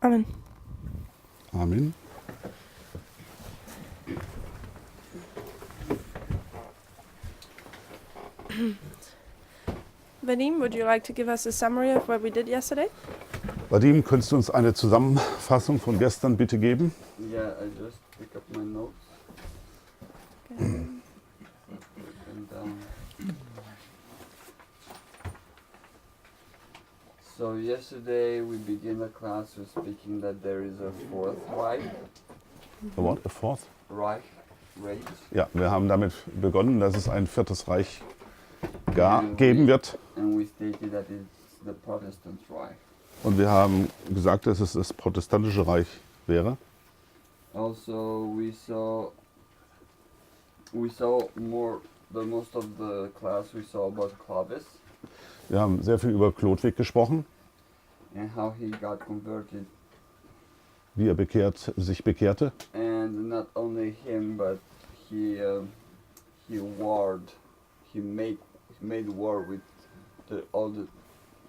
Amen. Amen. Vadim, would you like to give us a summary of what we did yesterday? Vadim, könntest du uns eine Zusammenfassung von gestern bitte geben? Yeah, I just pick up my notes Okay. and so yesterday we began the class with speaking that there is a fourth Reich. What? A fourth? Reich. Ja, wir haben damit begonnen, dass es ein viertes Reich geben wird. And we stated that it's the Protestant Reich. Und wir haben gesagt, dass es das protestantische Reich wäre. Also we saw most of the class we saw about Clovis Wir haben sehr viel über Chlodwig gesprochen, and how he got converted, wie er sich bekehrte. and not only him but he made war with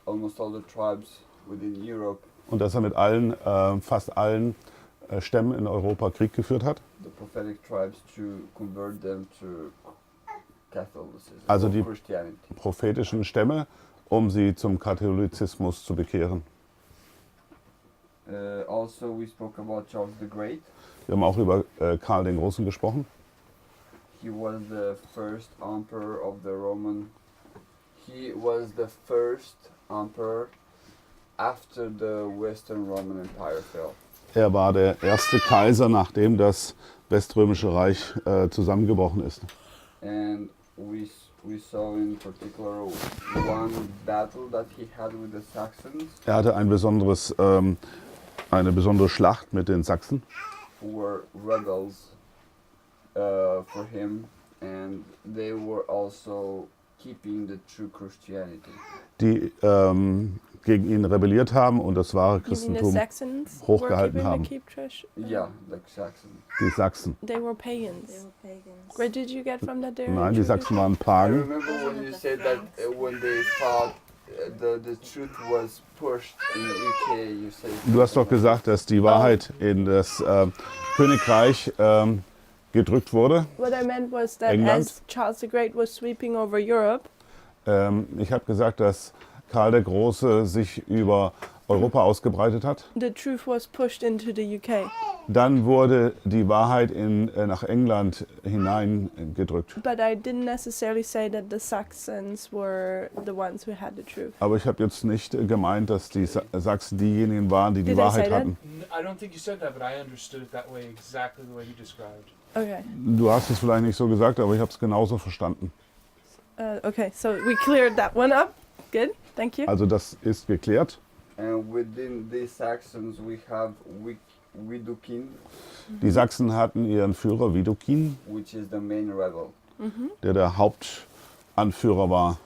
almost all the tribes within Europe. Und dass er mit fast allen Stämmen in Europa Krieg geführt hat. The prophetic tribes to convert them to Catholicism Also or die Christianity. prophetischen Stämme, um sie zum Katholizismus zu bekehren. Also we spoke about Charles the Great. Wir haben auch über Karl den Großen gesprochen. He was the first emperor of the Roman. He was the first emperor after the Western Roman Empire fell. Er war der erste Kaiser, nachdem das Weströmische Reich zusammengebrochen ist. And we saw in particular one battle that he had with the Saxons, Er hatte eine besondere Schlacht mit den Sachsen. who were rebels for him, and they were also keeping the true Christianity. Die gegen ihn rebelliert haben und das wahre You mean the Christentum, Saxons hochgehalten were haben. keeping the keep trash? Yeah, the Saxons. die Sachsen. They were pagans. They were pagans. Where did you get from that they were Nein, die true? Sachsen waren I Pagen. remember when you said that when they thought the truth was pushed in the UK, you said. Du hast doch gesagt, dass die Wahrheit in das Königreich gedrückt wurde. What I meant was that England. as Charles the Great was sweeping over Europe, Ich habe gesagt, dass Karl der Große sich über Europa ausgebreitet hat. the truth was pushed into the UK. Dann wurde die Wahrheit nach England hineingedrückt. But I didn't necessarily say that the Saxons were the ones who had the truth. Aber ich habe jetzt nicht gemeint, dass die Sachsen diejenigen waren, die die Did I Wahrheit say that? hatten. I don't think you said that, but I understood it that way, exactly the way you described. Okay. Du hast es vielleicht nicht so gesagt, aber ich habe es genauso verstanden. Okay, so we cleared that one up. Good, thank you. Also das ist geklärt. And within the Saxons, we have Widukind, Die Sachsen hatten ihren Führer Widukin, which is the main rebel. der Hauptanführer war.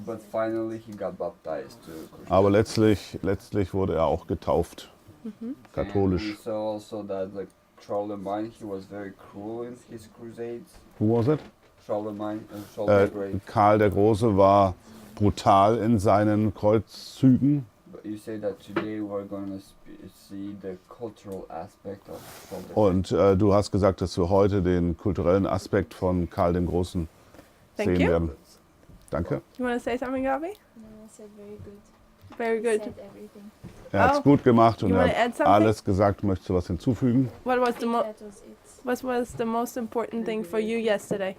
But finally, he got baptized to Christianity. Aber letztlich wurde er auch getauft, And we katholisch. saw also that the Charlemagne, he was very cruel in his crusades. Who was it? Charlemagne and Charles the Great. Karl der Große war brutal in seinen Kreuzzügen. But you say that today we're going to see the cultural aspect of Charles the Great. Und du hast gesagt, dass wir heute den kulturellen Aspekt von Karl dem Großen Thank sehen you. werden. Danke. You want to say something, Gabi? No, I said very good. Very You good. said everything. Er hat es Oh. gut gemacht und You er wanna add hat something? alles gesagt. Möchtest du was hinzufügen? What was I the think that was it. what was the most important thing for you yesterday?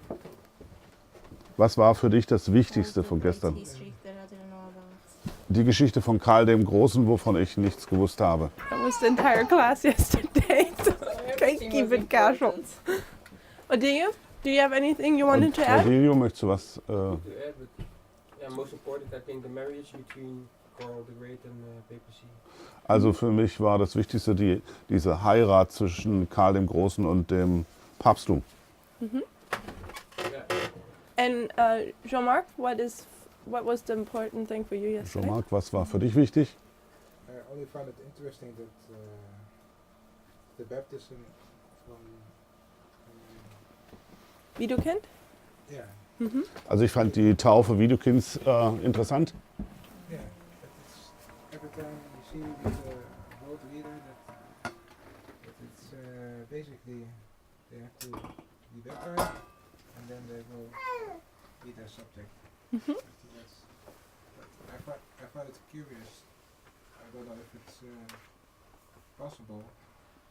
Was war für dich das That was Wichtigste the von great gestern? history that I didn't know about. Die Geschichte von Karl dem Großen, wovon ich nichts gewusst habe. That was the entire class yesterday. So can't keep it casual. What do you? Do you have anything you wanted Und to add? Aurelio, möchtest du was? To add, but yeah, most important, I think the marriage between Karl the Great and the papacy. Also für mich war das Wichtigste diese Heirat zwischen Karl dem Großen und dem Papsttum. Yeah. And Jean-Marc, what was the important thing for you yesterday? Jean-Marc, was war für dich wichtig? I only found it interesting that the baptism from Widukind? yeah, Mhm. Also ich fand die Taufe Widukinds interessant. yeah, that it's every time you see these old reader that it's basically they have to be baptized and then they will be their subject. Mhm. Afterwards. But I find it curious. I don't know if it's possible,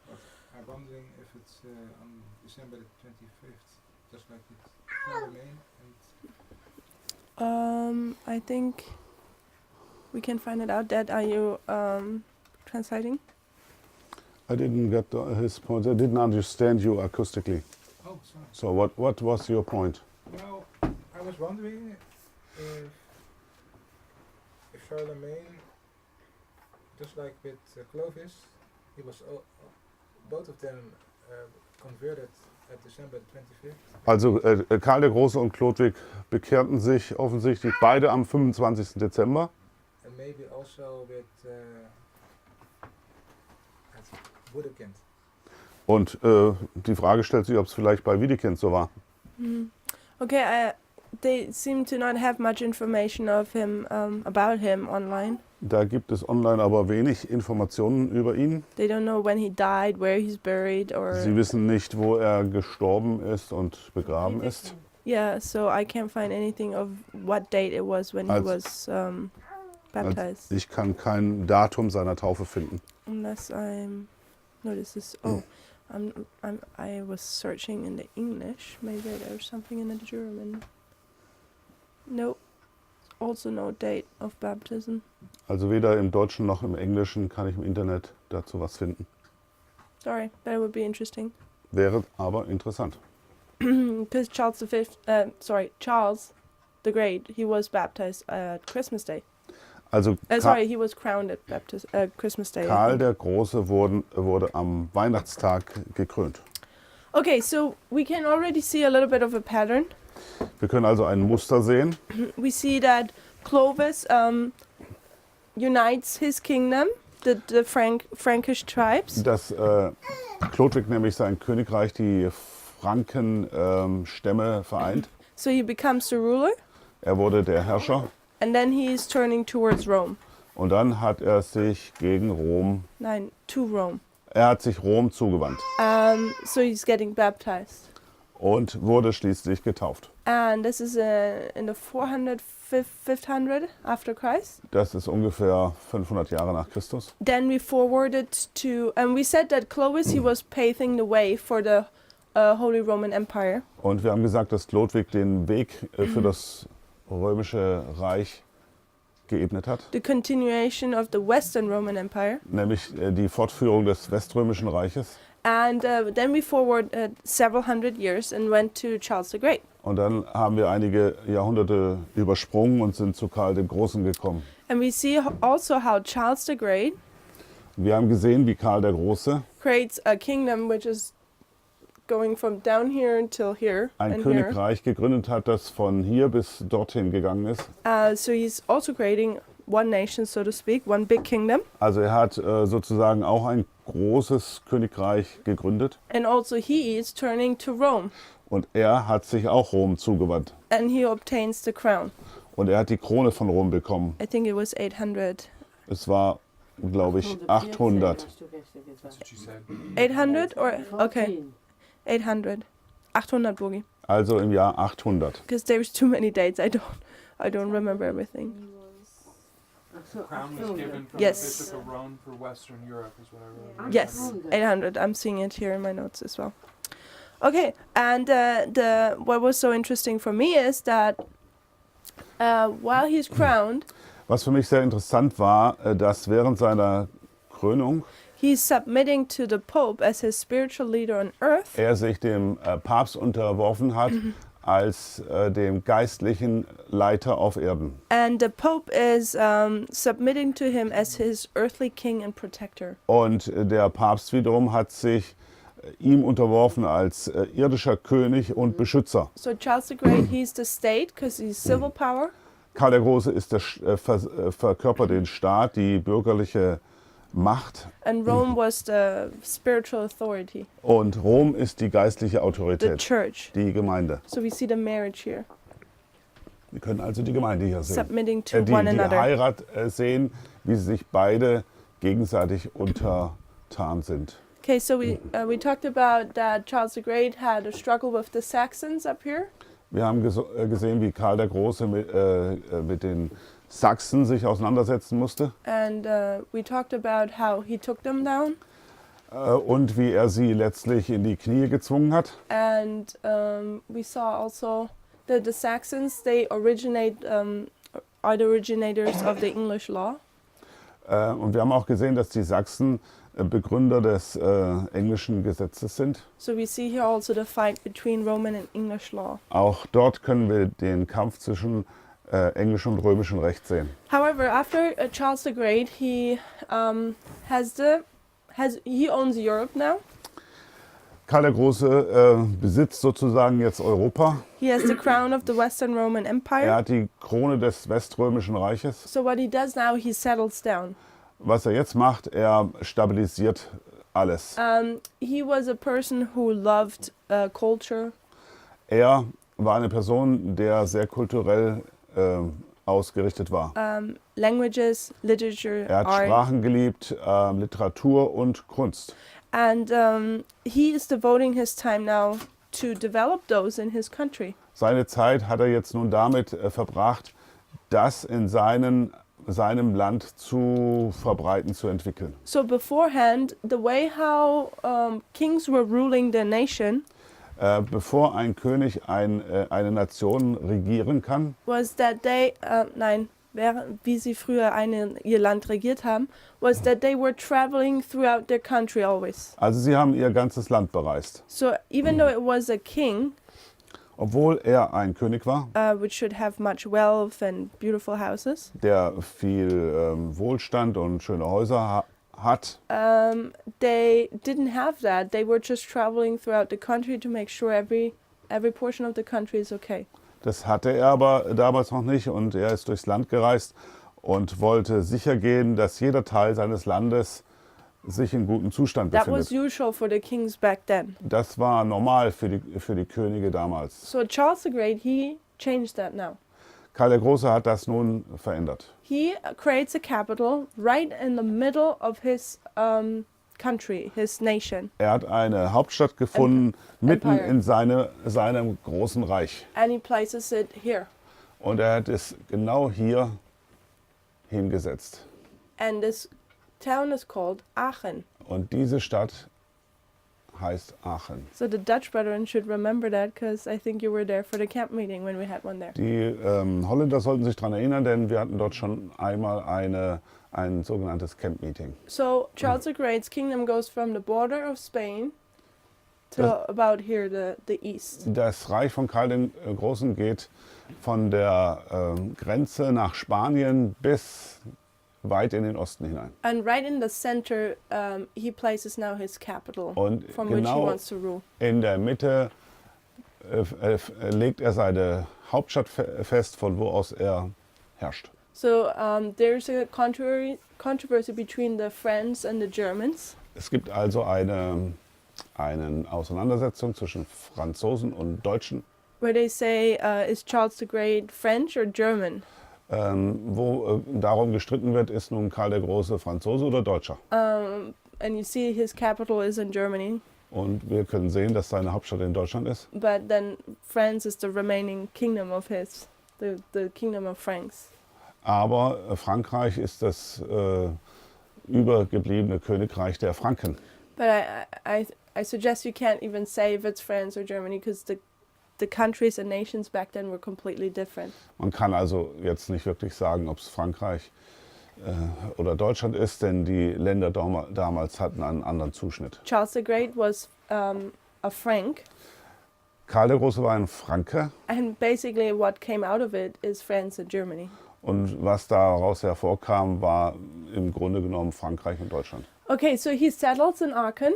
but I'm wondering if it's on December the 25th, just like it will remain. And I think we can find it out. Dad, are you translating? I didn't get his point. I didn't understand you acoustically. oh, sorry. So what was your point? Well, I was wondering if Charlemagne, just like with Clovis, he was both of them converted at December 25th. Also Karl der Große und Chlodwig bekehrten sich offensichtlich beide am 25. Dezember. And maybe also with Woedekind. Und die Frage stellt sich, ob es vielleicht bei Wiedekind so war. Okay, they seem to not have much information of him about him online. Da gibt es online aber wenig Informationen über ihn. They don't know when he died, where he's buried, or Sie wissen nicht, wo er gestorben ist und begraben ist. yeah. So I can't find anything of what date it was when he Als- was baptized, Ich kann kein Datum seiner Taufe finden. unless I'm. No, this is. I was searching in the English. Maybe there's something in the German. Nope. Also no date of baptism. Also weder im Deutschen noch im Englischen kann ich im Internet dazu was finden. Sorry, but it would be interesting. Wäre aber interessant. Because Charles Charles the Great, he was baptized at Christmas Day. Also He was crowned at Christmas Day. I Karl think. der Große wurde am Weihnachtstag gekrönt. Okay, so we can already see a little bit of a pattern. Wir können also ein Muster sehen. We see that Clovis unites his kingdom, the Frankish tribes, Dass Chlodwig nämlich sein Königreich, die Franken-Stämme vereint. so he becomes the ruler, Er wurde der Herrscher and then he is turning towards Rome. und dann hat er sich gegen Rom, To Rome. er hat sich Rom zugewandt So he's getting baptized. und wurde schließlich getauft. And this is in the 500 after Christ. Das ist ungefähr 500 Jahre nach Christus. Then we forwarded to, and we said that Clovis, he was paving the way for the Holy Roman Empire. Und wir haben gesagt, dass Chlodwig den Weg für das römische Reich geebnet hat, The continuation of the Western Roman Empire. nämlich die Fortführung des Weströmischen Reiches. And then we forwarded several hundred years and went to Charles the Great. Und dann haben wir einige Jahrhunderte übersprungen und sind zu Karl dem Großen gekommen. And we see also how Charles the Great Wir haben gesehen, wie Karl der Große creates a kingdom which is going from down here until here ein and here. Königreich gegründet hat, das von hier bis dorthin gegangen ist. So he's also creating one nation, so to speak, one big kingdom. Also er hat sozusagen auch ein großes Königreich gegründet And also he is turning to Rome. und er hat sich auch Rom zugewandt. And he obtains the crown. Und er hat die Krone von Rom bekommen. I think it was 800. Es war, glaube ich, 800. Hast du gestern gesagt. That's what she said. 800 or okay, 14. 800. 800 Boogie. Also im Jahr 800. Because there's too many dates. I don't remember everything. He was Ach so, Crown was 800. given from Yes. the Bishop of Rome for Western Europe, is what I remember. Yes, 800. I'm seeing it here in my notes as well. Okay, and what was so interesting for me is that while he's crowned, Was für mich sehr interessant war, dass während seiner Krönung he's submitting to the Pope as his spiritual leader on earth, er sich dem Papst unterworfen hat als dem geistlichen Leiter auf Erden. and the Pope is submitting to him as his earthly king and protector. Und der Papst wiederum hat sich ihm unterworfen als irdischer König und Beschützer. So Charles the Great, he's the state because he's civil power, Karl der Große ist verkörpert den Staat, die bürgerliche Macht. and Rome was the spiritual authority, Und Rom ist die geistliche the Autorität, church. die Gemeinde. So we see the marriage here, Wir können also die Gemeinde hier sehen. submitting to Die one another. Heirat sehen, wie sie sich beide gegenseitig untertan sind. Okay, so we talked about that Charles the Great had a struggle with the Saxons up here, Wir haben gesehen, wie Karl der Große mit den Sachsen sich auseinandersetzen musste and we talked about how he took them down, und wie er sie letztlich in die Knie gezwungen hat. and we saw also that the Saxons are the originators of the English law. Und wir haben auch gesehen, dass die Sachsen Begründer des englischen Gesetzes sind. So we see here also the fight between Roman and English law. Auch dort können wir den Kampf zwischen englischem und römischem Recht sehen. However, after Charles the Great, he owns Europe now. Karl der Große besitzt sozusagen jetzt Europa. He has the crown of the Western Roman Er Empire. hat die Krone des Weströmischen Reiches. So what he does now, he settles down. Was er jetzt macht, er stabilisiert alles. He was a person who loved culture. Er war eine Person, der sehr kulturell ausgerichtet war. Languages, literature, Er hat art. Sprachen geliebt, Literatur und Kunst. And he is devoting his time now to develop those in his country. Seine Zeit hat er jetzt nun damit verbracht, das in seinem Land zu verbreiten, zu entwickeln. So beforehand, the way how kings were ruling the nation Bevor ein König eine Nation regieren kann, was that they, wie sie früher ihr Land regiert haben, was that they were traveling throughout their country always. also sie haben ihr ganzes Land bereist. So even though it was a king, Obwohl er ein König war, which should have much wealth and beautiful houses, der viel Wohlstand und schöne Häuser hat, they didn't have that. They were just traveling throughout the country to make sure every portion of the country is okay. das hatte er aber damals noch nicht und er ist durchs Land gereist und wollte sicher gehen, dass jeder Teil seines Landes sich in gutem Zustand That was befindet. usual for the kings back then. Das war normal für die Könige damals. So Charles the Great, he changed that now. Karl der Große hat das nun verändert. He creates a capital right in the middle of his country, his nation, Er hat eine Hauptstadt gefunden, mitten Empire. in seinem großen Reich. and he places it here. Und er hat es genau hier hingesetzt. And this town is called Aachen. Und diese Stadt heißt Aachen. So the Dutch brethren should remember that, because I think you were there for the camp meeting when we had one there. Die Holländer sollten sich daran erinnern, denn wir hatten dort schon einmal ein sogenanntes Camp-Meeting. So Charles the Great's kingdom goes from the border of Spain to Das- about here, the east. Das Reich von Karl dem Großen geht von der Grenze nach Spanien bis weit in den Osten hinein. And right in the center, he places now his capital, Und from which he genau wants to rule. in der Mitte legt er seine Hauptstadt fest, von wo aus er herrscht. So there's a controversy between the French and the Germans. Es gibt also eine Auseinandersetzung zwischen Franzosen und Deutschen, Where they say, is Charles the Great French or German? wo darum gestritten wird, ist nun Karl der Große Franzose oder Deutscher. And you see his capital is in Germany, Und wir können sehen, dass seine Hauptstadt in Deutschland ist. but then France is the remaining kingdom of his, the kingdom of Franks. Aber Frankreich ist das übergebliebene Königreich der Franken. But I suggest you can't even say if it's France or Germany, because the countries and nations back then were completely different. Man kann also jetzt nicht wirklich sagen, ob es Frankreich oder Deutschland ist, denn die Länder damals hatten einen anderen Zuschnitt. Charles the Great was a Frank, Karl der Große war ein Franke and basically what came out of it is France and Germany. und was daraus hervorkam, war im Grunde genommen Frankreich und Deutschland. Okay, so he settles in Aachen,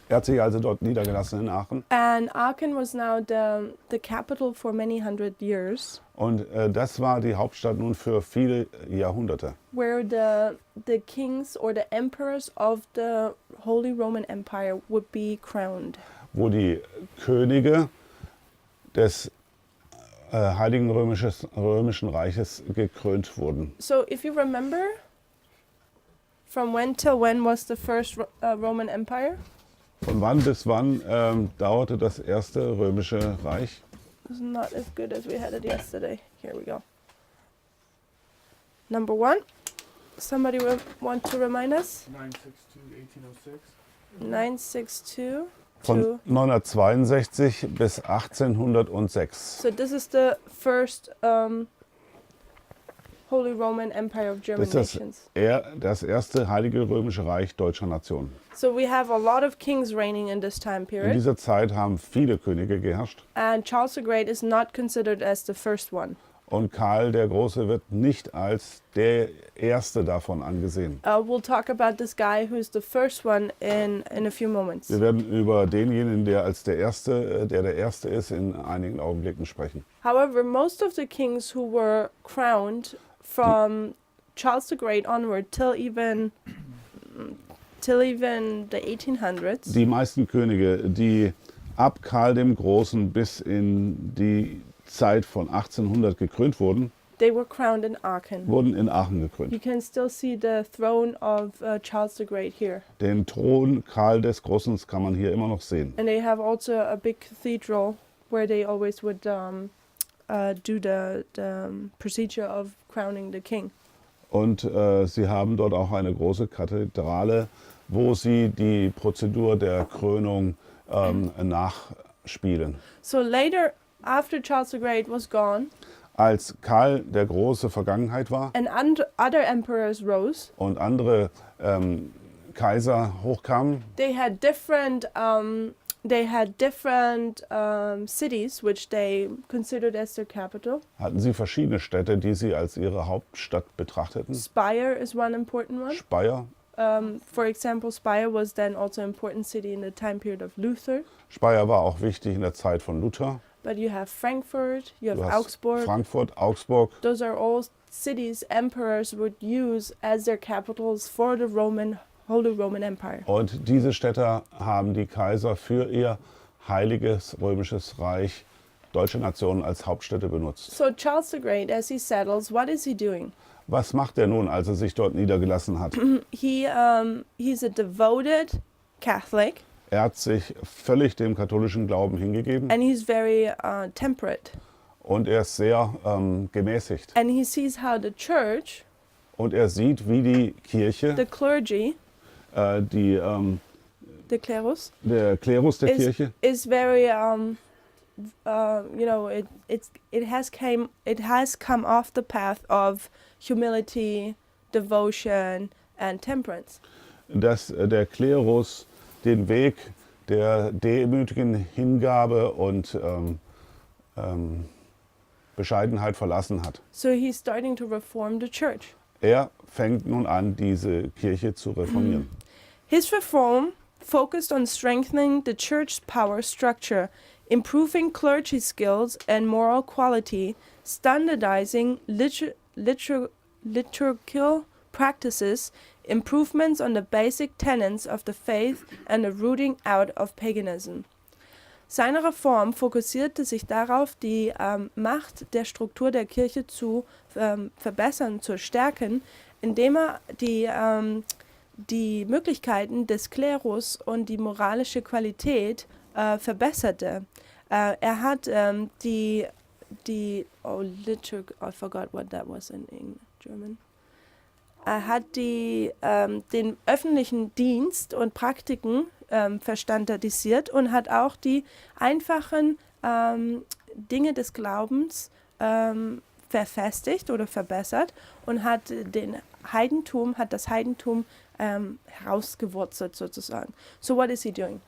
Er hat sich also dort niedergelassen in Aachen and Aachen was now the capital for many hundred years, und das war die Hauptstadt nun für viele Jahrhunderte, where the kings or the emperors of the Holy Roman Empire would be crowned. wo die Könige des Heiligen Römischen Reiches gekrönt wurden. So if you remember, From when till when was the first Roman Empire? Von wann bis wann dauerte das erste römische Reich? It's not as good as we had it yesterday. Here we go. Number 1. Somebody want to remind us? 962, 1806. 962 Von to... 962 bis 1806. So this is the first Holy Roman Empire of German Das ist nations. das erste heilige römische Reich deutscher Nationen. So we have a lot of kings reigning in this time In period. dieser Zeit haben viele Könige geherrscht And Charles the Great is not considered as the first one. und Karl der Große wird nicht als der erste davon angesehen. We'll talk about this guy who's the first one in a few moments. Wir werden über denjenigen, der als der Erste ist, in einigen Augenblicken sprechen. However, most of the kings who were crowned from Charles the Great onward till even the 1800s, Die meisten Könige, die ab Karl dem Großen bis in die Zeit von 1800 gekrönt wurden, they were crowned in Aachen. wurden in Aachen gekrönt. You can still see the throne of Charles the Great here. Den Thron Karl des Großen kann man hier immer noch sehen. And they have also a big cathedral where they always would do the procedure of crowning the king. Und sie haben dort auch eine große Kathedrale, wo sie die Prozedur der Krönung nachspielen. So later, after Charles the Great was gone, Als Karl der Große Vergangenheit war and other emperors rose, und andere Kaiser hochkamen, they had different cities which they considered as their capital. hatten sie verschiedene Städte, die sie als ihre Hauptstadt betrachteten. Spire is one important one. Speyer. For example, Spire was then also an important city in the time period of Luther. Speyer war auch wichtig in der Zeit von Luther. But you have Frankfurt, you have Du hast Augsburg. Frankfurt, Augsburg. Those are all cities emperors would use as their capitals for the Holy Roman Empire. Und diese Städte haben die Kaiser für ihr heiliges römisches Reich, deutsche Nationen, als Hauptstädte benutzt. So Charles the Great, as he settles, what is he doing? Was macht er nun, als er sich dort niedergelassen hat? He's a devoted Catholic, Er hat sich völlig dem katholischen Glauben hingegeben and he's very temperate. und er ist sehr gemäßigt. And he sees how the church, Und er sieht, wie die Kirche, the clergy, the clerus, der Klerus der Ist- Kirche, is very it has come off the path of humility, devotion and temperance. dass der Klerus den Weg der demütigen Hingabe und Bescheidenheit verlassen hat. So he's starting to reform the church. Er fängt nun an, diese Kirche zu reformieren. His reform focused on strengthening the church's power structure, improving clergy skills and moral quality, standardizing liturgical practices, improvements on the basic tenets of the faith, and the rooting out of paganism. Seine Reform fokussierte sich darauf, die Macht der Struktur der Kirche zu verbessern, zu stärken, indem er die Möglichkeiten des Klerus und die moralische Qualität verbesserte. Er hat I forgot what that was in German. Er hat den öffentlichen Dienst und Praktiken verstandardisiert und hat auch die einfachen Dinge des Glaubens verfestigt oder verbessert und hat das Heidentum herausgewurzelt sozusagen. So what is he doing?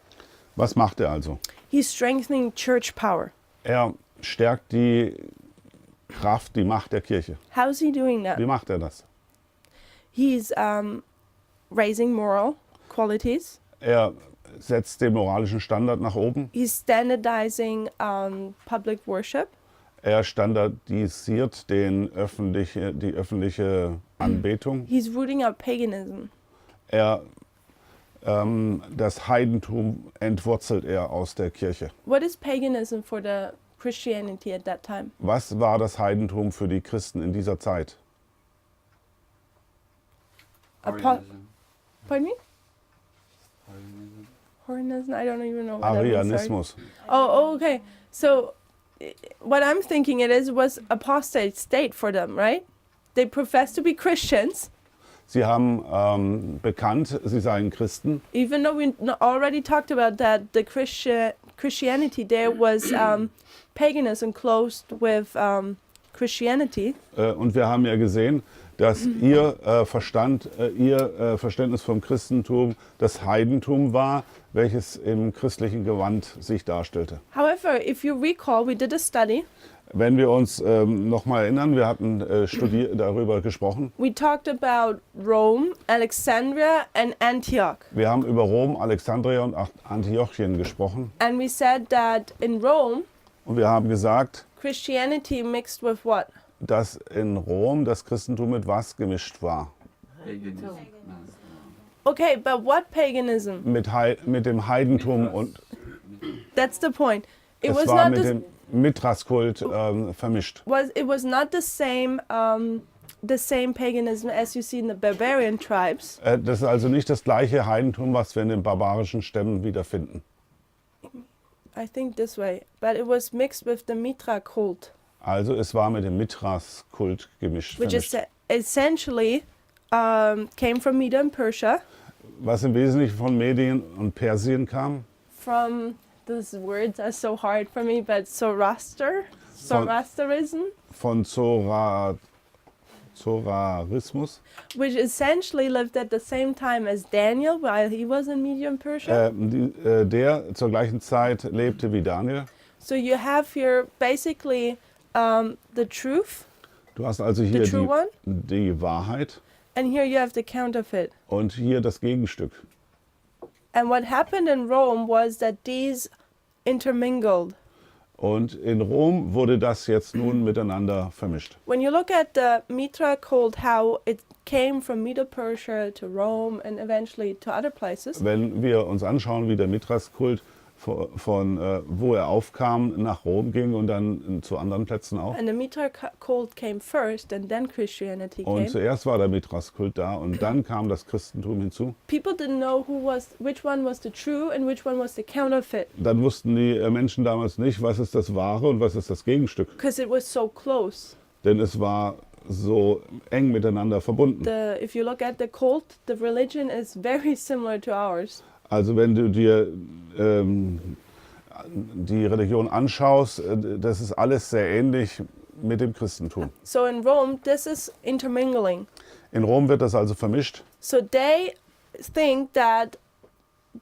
Was macht er also? He's strengthening church power. Er stärkt die Kraft, die Macht der Kirche. How's he doing that? Wie macht er das? He's raising moral qualities. Er setzt den moralischen Standard nach oben. He's standardizing public worship. Er standardisiert die öffentliche Anbetung. He's rooting out paganism. Das Heidentum entwurzelt er aus der Kirche. What is paganism for the Christianity at that time? Was war das Heidentum für die Christen in dieser Zeit? Apo- Arianism. Pardon me? Hornism? I don't even know what that means. Sorry. Arianismus. Oh, okay. So, what I'm thinking it is was apostate state for them, right? They profess to be Christians, Sie haben bekannt, sie seien Christen, even though we already talked about that the Christianity there was paganism closed with Christianity. und wir haben ja gesehen, dass ihr Verständnis vom Christentum das Heidentum war, welches im christlichen Gewand sich darstellte. However, if you recall, we did a study. Wenn wir uns nochmal erinnern, wir hatten darüber gesprochen. We talked about Rome, Alexandria, and Antioch. Wir haben über Rom, Alexandria und Antiochien gesprochen. And we said that in Rome, Und wir haben gesagt, Christianity mixed with what? dass in Rom das Christentum mit was gemischt war? Paganism. Okay, but what paganism? Mit dem Heidentum und That's the point. It es was war not mit dem Mithraskult vermischt. it was not the same paganism as you see in the barbarian tribes. Das ist also nicht das gleiche Heidentum, was wir in den barbarischen Stämmen wiederfinden. I think this way, but it was mixed with the Mithra cult, Also es war mit dem Mithraskult gemischt. which Vermischt. is essentially came from Media and Persia, Was im Wesentlichen von Medien und Persien kam. from these words are so hard for me, but Zoroasterism, Von Zorarismus. which essentially lived at the same time as Daniel while he was in Media and Persia. Der zur gleichen Zeit lebte wie Daniel. So you have here basically the truth, Du hast also the hier true one, die Wahrheit and here you have the counterfeit. und hier das Gegenstück. And what happened in Rome was that these intermingled. Und in Rom wurde das jetzt nun miteinander vermischt. When you look at the Mithra cult, how it came from Medo-Persia to Rome and eventually to other places, Wenn wir uns anschauen, wie der Mithraskult von wo er aufkam, nach Rom ging und dann zu anderen Plätzen auch. and the Mithra cult came first and then Christianity Und came, zuerst war der Mithraskult da und dann kam das Christentum hinzu. people didn't know which one was the true and which one was the counterfeit, Dann wussten die Menschen damals nicht, was ist das Wahre und was ist das Gegenstück. because it was so close. Denn es war so eng miteinander verbunden. If you look at the cult, the religion is very similar to ours. Also wenn du dir die Religion anschaust, das ist alles sehr ähnlich mit dem Christentum. So in Rome, this is intermingling. In Rom wird das also vermischt. So they think that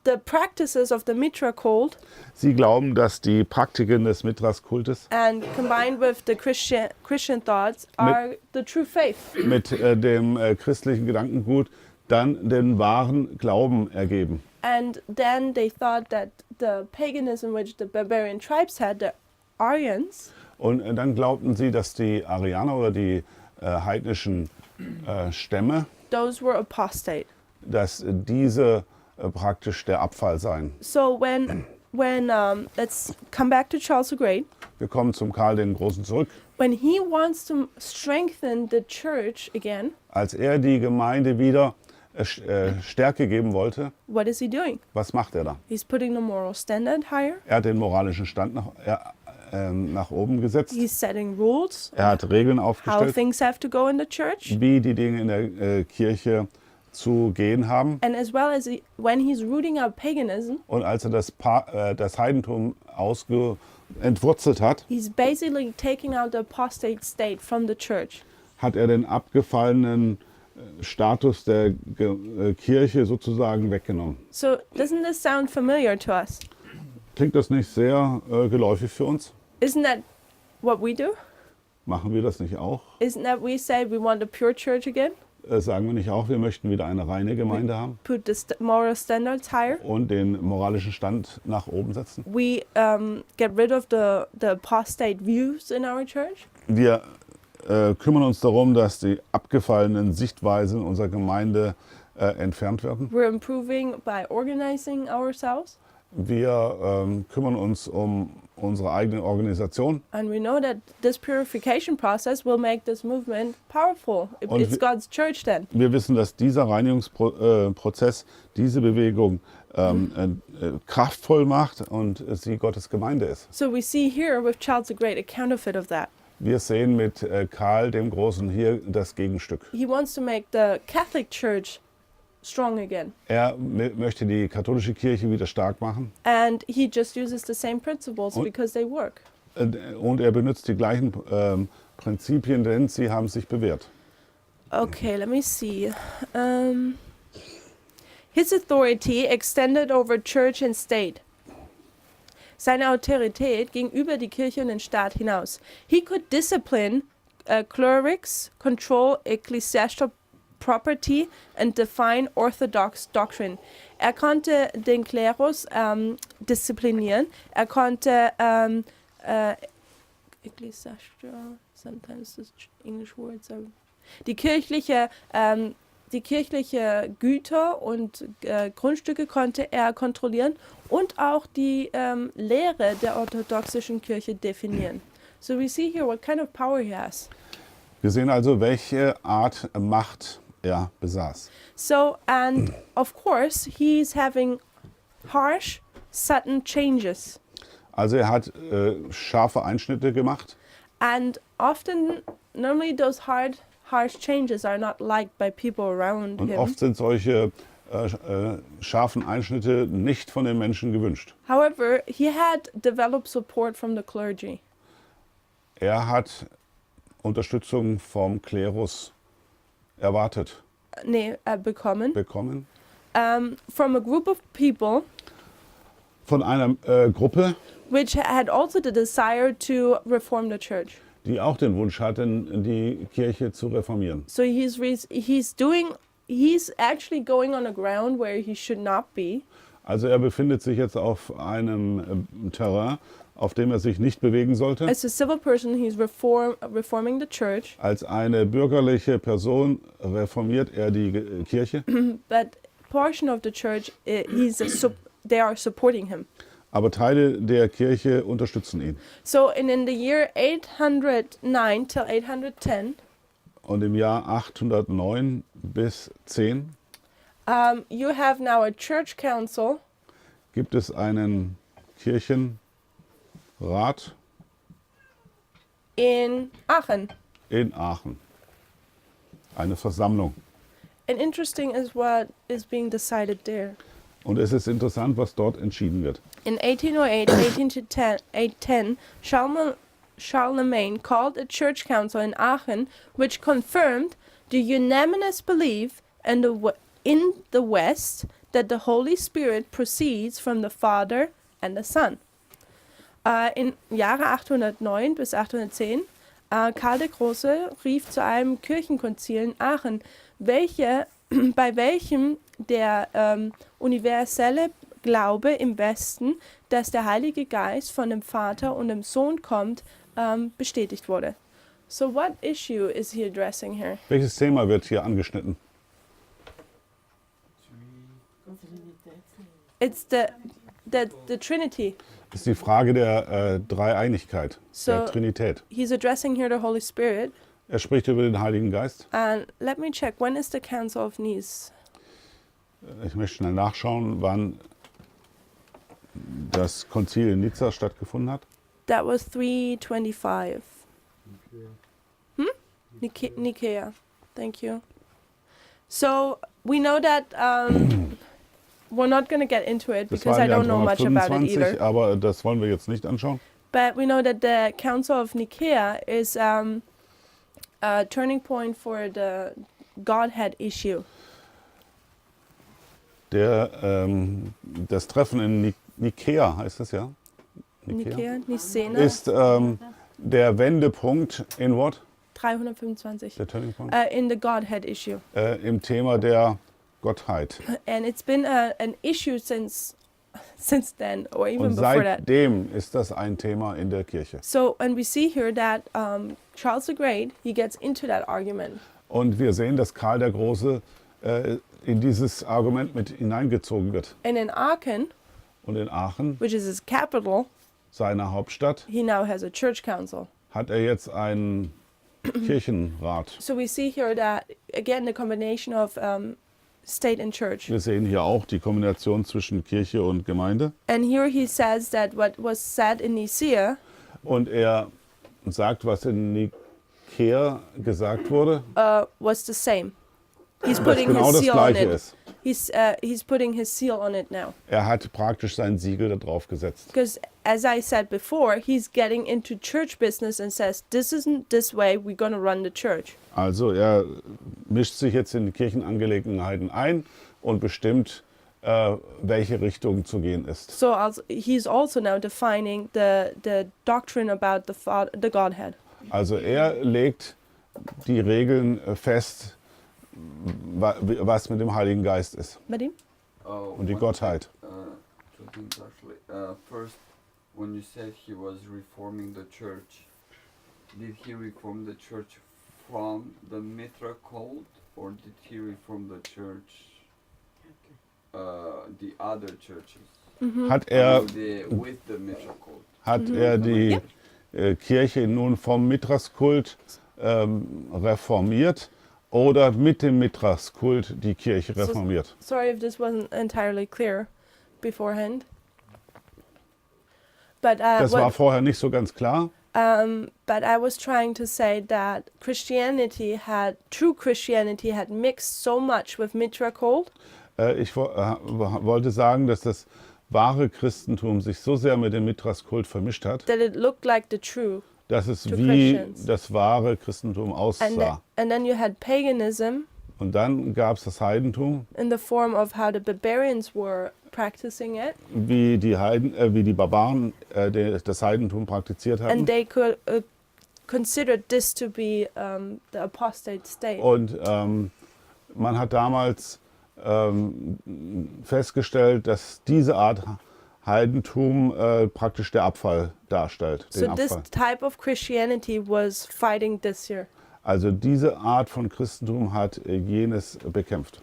the practices of the Mithra cult Sie glauben, dass die Praktiken des Mithraskultes and combined with the Christian thoughts are the true faith. mit dem christlichen Gedankengut dann den wahren Glauben ergeben. And then they thought that the paganism which the barbarian tribes had, the Aryans, Und dann glaubten sie, dass die Arianer oder die heidnischen Stämme, those were apostate. dass diese praktisch der Abfall seien. So when let's come back to Charles the Great. Wir kommen zum Karl den Großen zurück. When he wants to strengthen the church again, Als er die Gemeinde wieder Stärke geben wollte, what is he doing? was macht er da? He's putting the moral standard higher. Er hat den moralischen Stand nach oben gesetzt. He's setting rules, Er hat Regeln how aufgestellt, things have to go in the church. wie die Dinge in der Kirche zu gehen haben. And as well as when he's rooting out paganism, Und als er das Heidentum entwurzelt hat, he's basically taking out the apostate state from the church. hat er den abgefallenen Status der Kirche sozusagen weggenommen. So doesn't this sound familiar to us? Klingt das nicht sehr geläufig für uns? Isn't that what we do? Machen wir das nicht auch? Isn't that we say we want a pure church again? Sagen wir nicht auch, wir möchten wieder eine reine Gemeinde haben Put the moral standards higher? und den moralischen Stand nach oben setzen? We get rid of the apostate views in our church? Wir kümmern uns darum, dass die abgefallenen Sichtweisen unserer Gemeinde entfernt werden. We're improving by organizing ourselves? Wir kümmern uns um unsere eigene Organisation. And we know that this purification process will make this movement powerful. Und It's wir- God's church then. Wir wissen, dass dieser Reinigungsprozess diese Bewegung kraftvoll macht und sie Gottes Gemeinde ist. So we see here with Charles the Great a counterfeit of that. Wir sehen mit Karl dem Großen hier das Gegenstück. He wants to make the Catholic Church strong again. Er möchte die katholische Kirche wieder stark machen And he just uses the same principles Und- because they work. und er benutzt die gleichen Prinzipien, denn sie haben sich bewährt. Okay, let me see. His authority extended over church and state. Seine Autorität ging über die Kirche und den Staat hinaus. He could discipline clerics, control ecclesiastical property and define orthodox doctrine. Er konnte den Klerus disziplinieren. Er konnte ecclesiastical, sometimes the English words are die kirchliche Güter und Grundstücke konnte er kontrollieren und auch die Lehre der orthodoxischen Kirche definieren. So we see here what kind of power he has. Wir sehen also, welche Art Macht er besaß. So, and of course, he's having harsh, sudden changes. Also er hat scharfe Einschnitte gemacht And often, normally those harsh changes are not liked by people around und him. oft sind solche scharfen Einschnitte nicht von den Menschen gewünscht. However, he had developed support from the clergy. Er hat Unterstützung vom Klerus erwartet Bekommen. bekommen. From a group of people Von einer Gruppe, which had also the desire to reform the church. die auch den Wunsch hatten, die Kirche zu reformieren. So he's actually going on a ground where he should not be. Also er befindet sich jetzt auf einem Terrain, auf dem er sich nicht bewegen sollte. As a civil person, he's reforming the church, Als eine bürgerliche Person reformiert er die Kirche, but portion of the church, they are supporting him. aber Teile der Kirche unterstützen ihn. So in the year 809 till 810, Und im Jahr 809 bis 10 you have now a church council gibt es einen Kirchenrat in Aachen. in Aachen. Eine Versammlung. And interesting is what is being decided there. Und es ist interessant, was dort entschieden wird. In 1808, 810, Charlemagne called a church council in Aachen, which confirmed the unanimous belief in the West that the Holy Spirit proceeds from the Father and the Son. In Jahre 809 bis 810, Karl der Große rief zu einem Kirchenkonzil in Aachen, bei welchem der universelle Glaube im Westen, dass der Heilige Geist von dem Vater und dem Sohn kommt, bestätigt wurde. So what issue is he addressing here? Welches Thema wird hier angeschnitten? It's the Trinity. Das ist die Frage der Dreieinigkeit, So- der Trinität. He's addressing here the Holy Spirit. Er spricht über den Heiligen Geist. And let me check, when is the Council of Nice? Ich möchte schnell nachschauen, wann das Konzil in Nizza stattgefunden hat. That was 325. Nicaea. Thank you. So we know that we're not going to get into it Das because I war im Jahr don't know much about it 325, either. aber das wollen wir jetzt nicht anschauen. But we know that the Council of Nicaea is a turning point for the Godhead issue. Das Treffen in Nicaea, heißt es ja? Nicaea, Nicena, Ist der Wendepunkt in what? 325. Der Turning Point? In the Godhead issue. Im Thema der Gottheit. And it's been an issue since then, or even Und before that. seitdem ist das ein Thema in der Kirche. So, and we see here that Charles the Great, he gets into that argument. Und wir sehen, dass Karl der Große in dieses Argument mit hineingezogen wird. And in Aachen, Und in Aachen, which is his capital, seiner Hauptstadt, he now has a church council. hat er jetzt einen Kirchenrat. So we see here that, again, the combination of state and church. Wir sehen hier auch die Kombination zwischen Kirche und Gemeinde. And here he says that what was said in Nicaea Und er sagt, was in Nikea gesagt wurde, was the same. He's dass putting genau his das seal on Gleiche it. ist. He's putting his seal on it now. Er hat praktisch sein Siegel da drauf gesetzt. Because as I said before, he's getting into church business and says, this isn't this way we're going to run the church. Also er mischt sich jetzt in die Kirchenangelegenheiten ein und bestimmt, welche Richtung zu gehen ist. So also, he's also now defining the doctrine about the Godhead. Also er legt die Regeln fest, was mit dem Heiligen Geist ist But him? und die Gottheit. Two things actually. First, when you said he was reforming the church, did he reform the church from the Mithra cult, or did he reform the church, the other churches? Hat er With the Mithra cult? Hat er die Kirche nun vom Mithraskult reformiert oder mit dem Mithraskult die Kirche reformiert? Sorry if this wasn't entirely clear beforehand. But Das war vorher nicht so ganz klar. but I was trying to say that true Christianity had mixed so much with Mithra cult Ich wollte sagen, dass das wahre Christentum sich so sehr mit dem Mithraskult vermischt hat, that it looked like the true. dass es To wie Christians. das wahre Christentum And, aussah. and then you had paganism Und dann gab es das Heidentum, in the form of how the barbarians were practicing it. wie die Barbaren das Heidentum praktiziert hatten. And they could considered this to be the apostate state. Und man hat damals festgestellt, dass diese Art Heidentum praktisch der Abfall darstellt. So Den this Abfall. type of Christianity was fighting this here. Also diese Art von Christentum hat jenes bekämpft.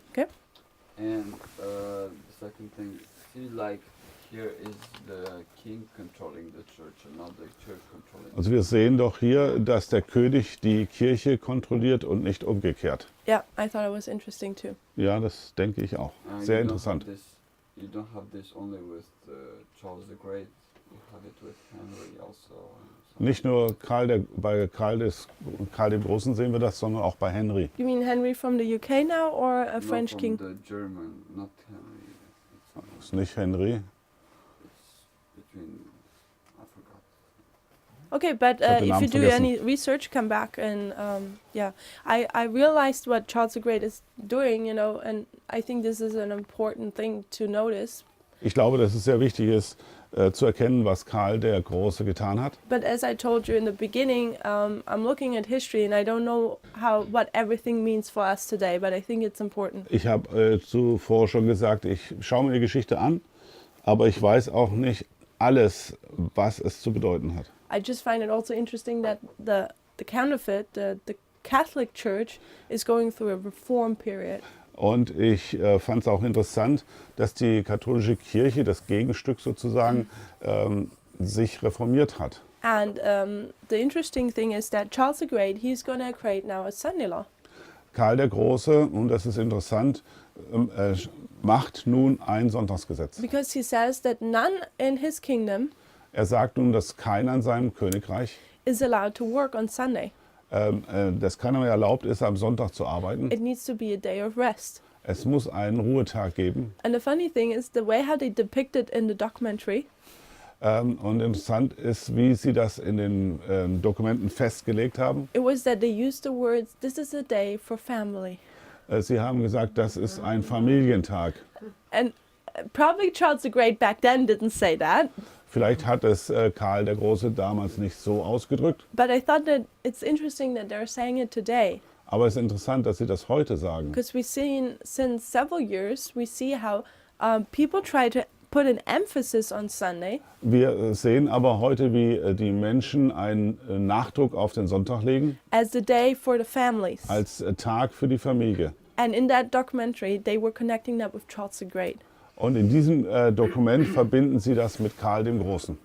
And the second thing, see, like here is the king controlling the church and not the church controlling. Also wir sehen doch hier, dass der König die Kirche kontrolliert und nicht umgekehrt. Yeah, I thought it was interesting too. Ja, das denke ich auch. Sehr interessant. You don't have this only with Charles the Great. You have it with Henry also. Nicht nur bei Karl dem Großen sehen wir das, sondern auch bei Henry. You mean Henry from the UK now or a French from king? The German, not Henry. Das ist nicht Henry. It's between. I forgot. Okay, but hab den if you Namen do vergessen. any research, come back and yeah, I realized what Charles the Great is doing, you know, and I think this is an important thing to notice. Ich glaube, dass es sehr wichtig ist, zu erkennen, was Karl der Große getan hat. But as I told you in the beginning, I'm looking at history and I don't know what everything means for us today, but I think it's important. Ich habe zuvor schon gesagt, ich schaue mir die Geschichte an, aber ich weiß auch nicht alles, was es zu bedeuten hat. I just find it also interesting that the counterfeit, the Catholic Church is going through a reform period. Und ich fand es auch interessant, dass die katholische Kirche, das Gegenstück sozusagen, sich reformiert hat. And the interesting thing is that Charles the Great, he's going to create now a Sunday law. Karl der Große, und das ist interessant, macht nun ein Sonntagsgesetz. Because he says that none in his kingdom Er sagt nun, dass keiner in seinem Königreich, is allowed to work on Sunday. dass keiner mehr erlaubt ist, am Sonntag zu arbeiten. It needs to be a day of rest. Es muss einen Ruhetag geben. And the funny thing is the way how they depict it in the documentary, Und interessant ist, wie sie das in den Dokumenten festgelegt haben. it was that they used the words, this is a day for family. Sie haben gesagt, das ist ein Familientag. And probably Charles the Great back then didn't say that, Vielleicht hat es Karl der Große damals nicht so ausgedrückt, but I thought that it's interesting that they're saying it today. aber es ist interessant, dass sie das heute sagen. Because we've seen since several years, we see how people try to put an emphasis on Sunday. Wir sehen aber heute, wie die Menschen einen Nachdruck auf den Sonntag legen, As the day for the families. als Tag für die Familie. And in that documentary, they were connecting that with Charles the Great. Und in diesem Dokument verbinden sie das mit Karl dem Großen.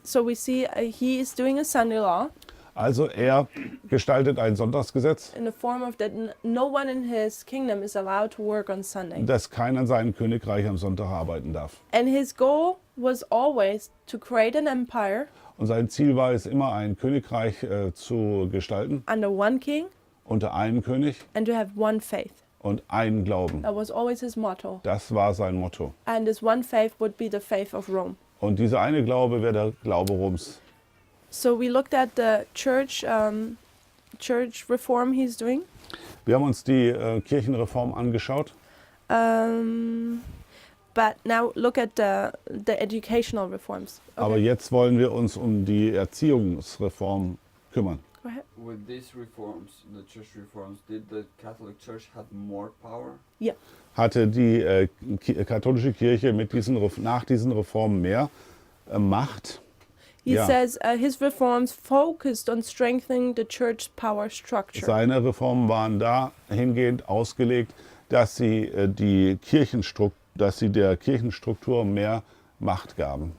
So we see he is doing a Sunday law Also er gestaltet ein Sonntagsgesetz, in the form of that no one in his kingdom is allowed to work on Sunday. dass keiner in seinem Königreich am Sonntag arbeiten darf. And his goal was always to create an empire Und sein Ziel war es immer, ein Königreich zu gestalten, under one king unter einem König and to have one faith. und einen Glauben. That was always his motto. Das war sein Motto. And this one faith would be the faith of Rome. Und dieser eine Glaube wäre der Glaube Roms. So we looked at the church reform he's doing. Wir haben uns die Kirchenreform angeschaut. But now look at the educational reforms. Aber jetzt wollen wir uns um die Erziehungsreform kümmern. Go ahead. With these reforms, the church reforms, did the Catholic Church have more power? Hatte die katholische Kirche nach diesen Reformen mehr Macht? He Ja. says his reforms focused on strengthening the church's power structure. Seine Reformen waren dahingehend ausgelegt, dass sie der Kirchenstruktur mehr Macht gaben.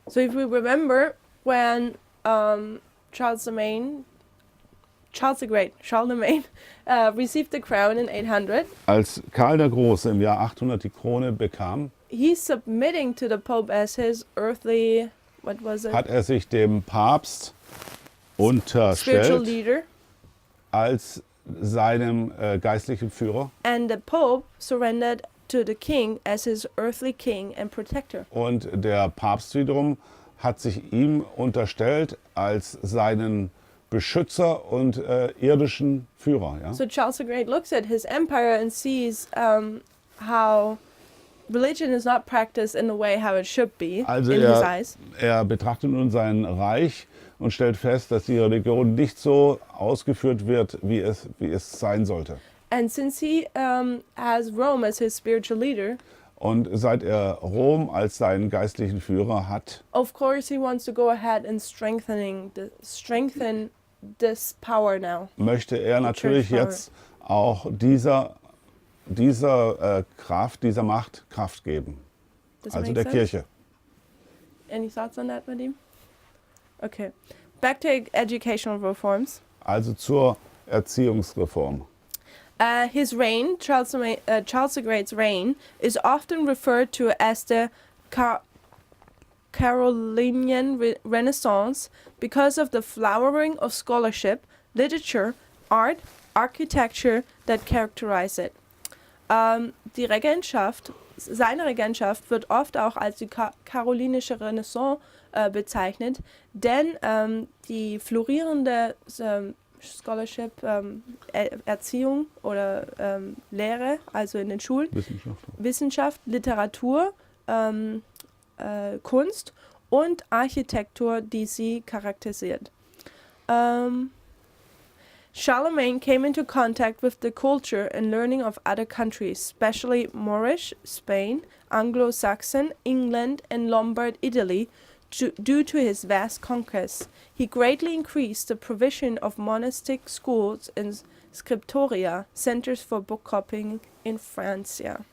So if we remember when Charles the Great received the crown in 800, Als Karl der Große im Jahr 800 die Krone bekam, he's submitting to the Pope as his earthly, what was it? hat er sich dem Papst Spiritual unterstellt leader. als seinem geistlichen Führer. And the Pope surrendered to the king as his earthly king and protector. Und der Papst wiederum hat sich ihm unterstellt als seinen Beschützer und irdischen Führer. Ja? So Charles the Great looks at his empire and sees how religion is not practiced in the way how it should be Also in his eyes. er betrachtet nun sein Reich und stellt fest, dass die Religion nicht so ausgeführt wird, wie es sein sollte. And since he has Rome as his spiritual leader, Und seit er Rom als seinen geistlichen Führer hat, of course he wants to go ahead and strengthen this power now. möchte er Die natürlich Church power. jetzt auch dieser Kraft, dieser Macht Kraft geben. Does it Also make der sense? Kirche. Any thoughts on that, Vadim? Okay. Back to educational reforms. Also zur Erziehungsreform. His reign, Charles the Great's reign, is often referred to as the Carolingian Renaissance because of the flowering of scholarship, literature, art, architecture that characterize it. Seine Regentschaft wird oft auch als die karolinische Renaissance bezeichnet, denn die florierende Scholarship, Erziehung oder Lehre, also in den Schulen, Wissenschaft, Literatur, Kunst und Architektur, die sie charakterisiert. Charlemagne came into contact with the culture and learning of other countries, especially Moorish, Spain, Anglo-Saxon, England, and Lombard Italy, due to his vast conquests. He greatly increased the provision of monastic schools and scriptoria, centers for book copying in Francia.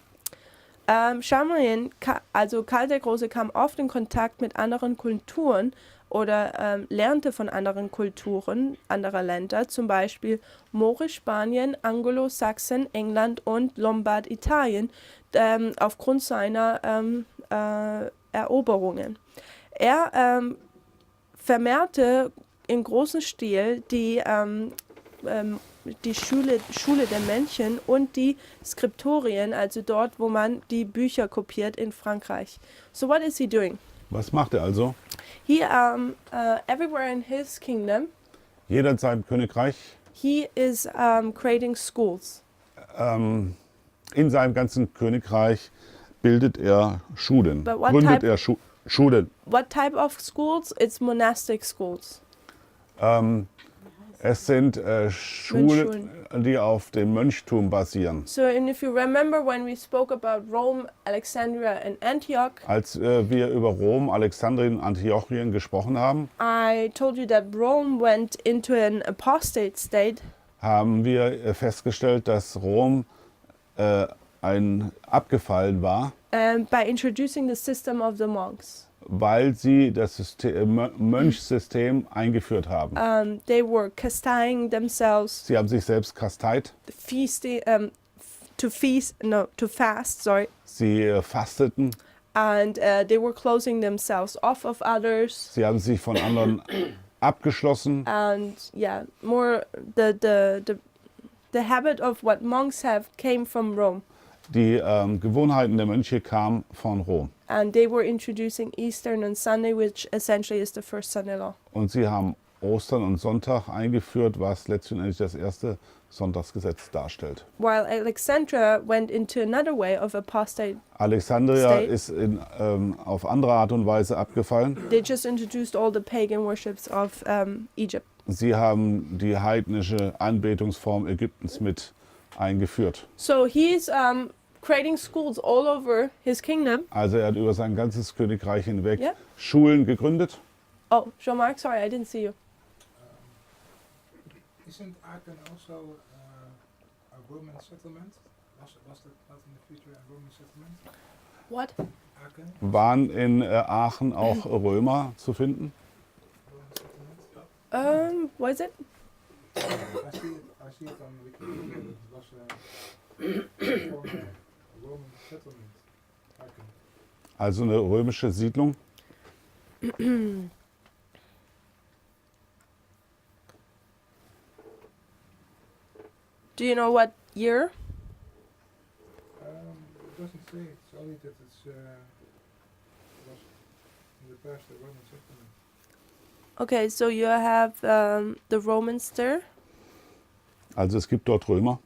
Charlemagne, also Karl der Große, kam oft in Kontakt mit anderen Kulturen oder lernte von anderen Kulturen anderer Länder, zum Beispiel Moorisch, Spanien, Anglo-Sachsen, England und Lombard, Italien, aufgrund seiner Eroberungen. Er vermehrte in großem Stil die Schule der Männchen und die Skriptorien, also dort, wo man die Bücher kopiert in Frankreich. So what is he doing? Was macht er also? He everywhere in his kingdom, Jeder in seinem Königreich, he is creating schools. in seinem ganzen Königreich bildet er Schulen, But what gründet type- er Schulen. What type of schools? It's monastic schools. Es sind Schulen, die auf dem Mönchtum basieren. So, and if you remember when we spoke about Rome, Alexandria, and Antioch, Als wir über Rom, Alexandrien, Antiochien gesprochen haben, I told you that Rome went into an apostate state, haben wir festgestellt, dass Rom abgefallen war by introducing the system of the monks. weil sie das Mönchsystem eingeführt haben. They were casting themselves, Sie haben sich selbst kasteit, feasting, to fast, sorry, sie fasteten, and they were closing themselves off of others, sie haben sich von anderen abgeschlossen. and yeah, more the habit of what monks have came from Rome, Die Gewohnheiten der Mönche kamen von Rom. and they were introducing Easter on Sunday, which essentially is the first Sunday law. Und sie haben Ostern und Sonntag eingeführt, was letztendlich das erste Sonntagsgesetz darstellt. While Alexandria went into another way of apostate, Alexandria State. ist auf andere Art und Weise abgefallen. they just introduced all the pagan worships of Egypt. Sie haben die heidnische Anbetungsform Ägyptens mit eingeführt. So he's creating schools all over his kingdom. Also er hat über sein ganzes Königreich hinweg Ja. Schulen gegründet. Oh, Jean-Marc, sorry, I didn't see you. Isn't Aachen also a Roman settlement? Was that not in the future a Roman settlement? What? Aachen, Waren in Aachen auch Römer zu finden? Roman settlement? What is it? I see it on Wikipedia. It was a former Roman settlement. Aachen. Also eine römische Siedlung. Do you know what year? It doesn't say. It's only that it's was in the past a Roman settlement. Okay, so you have the Romans there. Also es gibt dort Römer.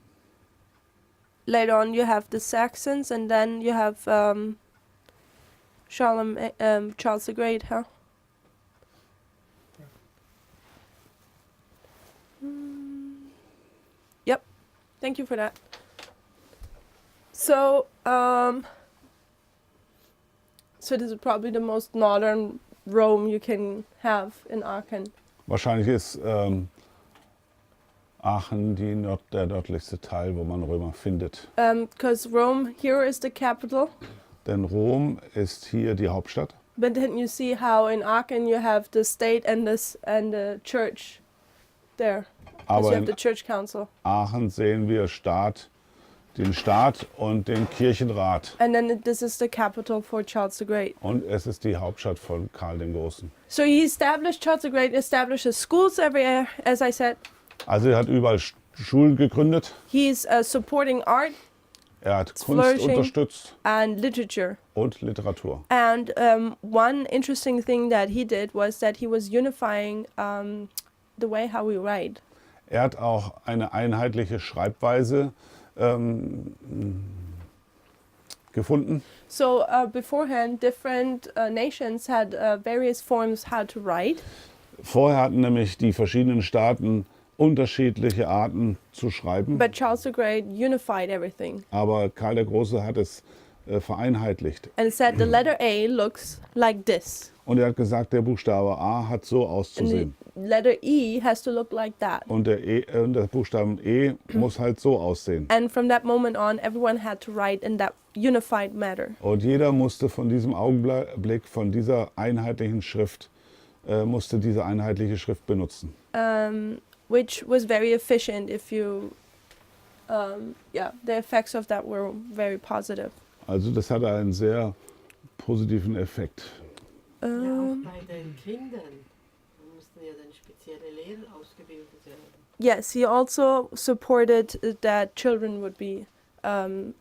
Later on, you have the Saxons, and then you have Charles the Great, huh? Yep. Thank you for that. So, so this is probably the most modern Rome you can have in Aachen. Wahrscheinlich ist Aachen der nördlichste Teil, wo man Römer findet. Because Rome here is the capital, Denn Rom ist hier die Hauptstadt. but then you see how in Aachen you have the state and the church there. Because Aber you have in the church council. Aachen sehen wir den Staat und den Kirchenrat. And then this is the capital for Charles the Great. Und es ist die Hauptstadt von Karl dem Großen. So Charles the Great establishes schools everywhere, as I said. Also er hat überall Schulen gegründet. He's supporting art Er hat Kunst flourishing. unterstützt and literature. und Literatur. And one interesting thing that he did was that he was unifying the way how we write. Er hat auch eine einheitliche Schreibweise gefunden. So beforehand, different nations had various forms how to write. Vorher hatten nämlich die verschiedenen Staaten unterschiedliche Arten zu schreiben. But Charles the Great unified everything Aber Karl der Große hat es vereinheitlicht. and said the letter A looks like this. Und er hat gesagt, der Buchstabe A hat so And the auszusehen. letter E has to look like that. Und der Buchstaben E muss halt so aussehen. And from that moment on, everyone had to write in that unified manner. Und jeder musste von diesem Augenblick, von dieser einheitlichen Schrift, musste diese einheitliche Schrift benutzen. Which was very efficient if you, the effects of that were very positive. Also das hatte einen sehr positiven Effekt. Ja, auch bei den Kindern mussten ja dann spezielle Lehrer ausgebildet werden. Yes, he also supported that children would be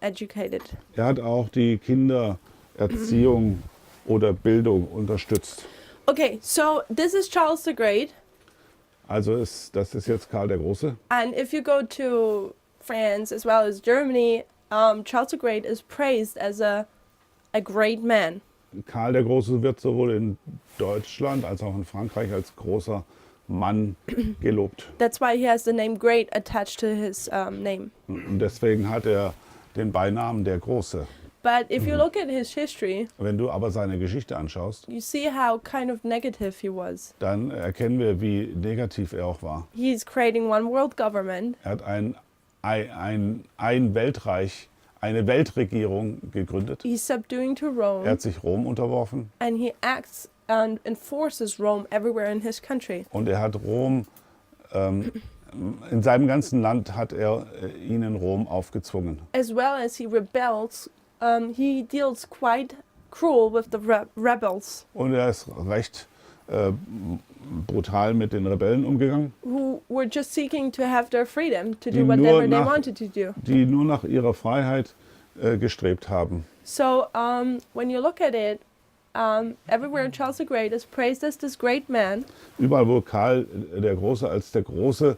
educated. Er hat auch die Kindererziehung oder Bildung unterstützt. Okay, so this is Charles the Great, Also das ist jetzt Karl der Große. and if you go to France as well as Germany, Charles the Great is praised as a great man. Karl der Große wird sowohl in Deutschland als auch in Frankreich als großer Mann gelobt. That's why he has the name Great attached to his name. Und deswegen hat er den Beinamen der Große. But if you look at his history, Wenn du aber seine Geschichte anschaust, you see how kind of negative he was. dann erkennen wir, wie negativ er auch war. He's creating one world government, Er hat ein Weltreich eine Weltregierung gegründet. He's subduing to Er Rome, hat sich Rom unterworfen and he acts and enforces Rome everywhere in his country. und er hat Rom, in seinem ganzen Land hat er ihnen Rom aufgezwungen. As well as he rebels, he deals quite cruel with the rebels Und er ist recht brutal mit den Rebellen umgegangen, who were just seeking to have their freedom to Die do nur whatever they nach- wanted to do. die nur nach ihrer Freiheit gestrebt haben. So when you look at it, everywhere Charles the Great is praised as this great man, Überall, wo Karl der Große als der Große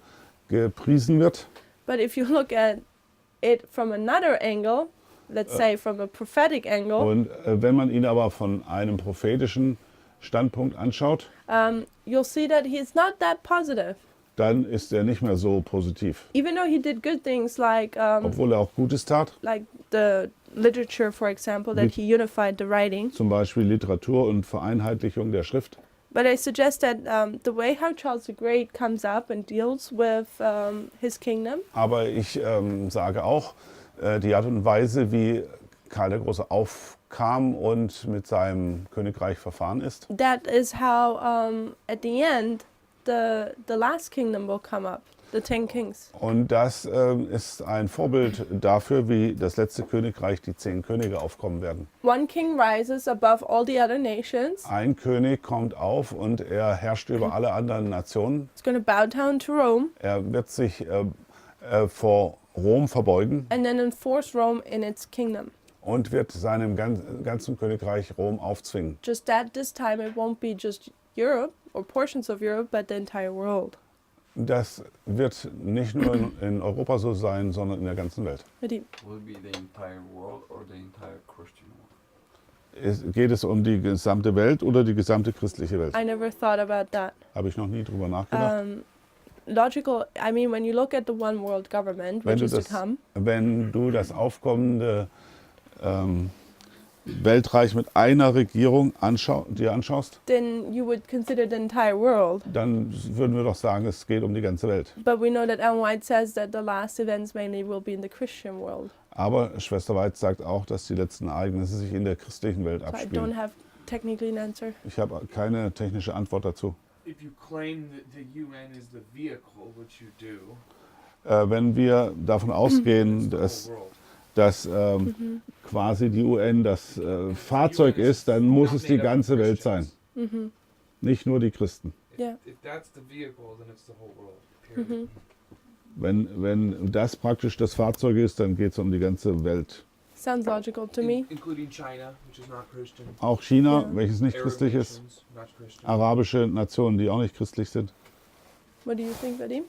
gepriesen wird, but if you look at it from another angle, let's say from a prophetic angle, und wenn man ihn aber von einem prophetischen Standpunkt anschaut, you'll see that he's not that positive. dann ist er nicht mehr so positiv. Even though he did good things like Obwohl er auch Gutes tat, the literature, for example, that he unified the writing. zum Beispiel Literatur und Vereinheitlichung der Schrift. But I suggest that the way how Charles the Great comes up and deals with his kingdom, Aber ich sage auch, die Art und Weise, wie Karl der Große aufkam und mit seinem Königreich verfahren ist, that is how at the end the last kingdom will come up, the 10 kings. und das ist ein Vorbild dafür, wie das letzte Königreich, die 10 Könige, aufkommen werden. One king rises above all the other nations. Ein König kommt auf und er herrscht über alle anderen Nationen. It's going to bow down to Rome Er wird sich vor Rom verbeugen and then enforce Rome in its kingdom. und wird seinem ganzen Königreich Rom aufzwingen. Just that this time it won't be just Europe or portions of Europe, but the entire world. Das wird nicht nur in Europa so sein, sondern in der ganzen Welt. Will it be the entire world or the entire Christian world? Geht es um die gesamte Welt oder die gesamte christliche Welt? I never thought about that. Habe ich noch nie drüber nachgedacht. Logical, I mean, when you look at the one world government, Wenn which du is to come, wenn du das aufkommende Weltreich mit einer Regierung dir anschaust, then you would consider the entire world. dann würden wir doch sagen, es geht um die ganze Welt. But we know that Ellen White says that the last events mainly will be in the Christian world. Aber Schwester White sagt auch, dass die letzten Ereignisse sich in der christlichen Welt So I don't abspielen. have technically an answer. Ich habe keine technische Antwort dazu. If you claim that the UN is the vehicle, which you do, Wenn wir davon ausgehen, it's the dass, whole world. dass quasi die UN das Fahrzeug ist, dann muss es die ganze Welt sein. Nicht nur die Christen. Yeah. If that's the vehicle, then it's the whole world. Period. Wenn das praktisch das Fahrzeug ist, dann geht es um die ganze Welt. Sounds logical to me. Including China, which is not Christian. Auch China, Ja. welches nicht Arab christlich ist. nations, not Christian. Arabische Nationen, die auch nicht christlich sind. What do you think, Vadim?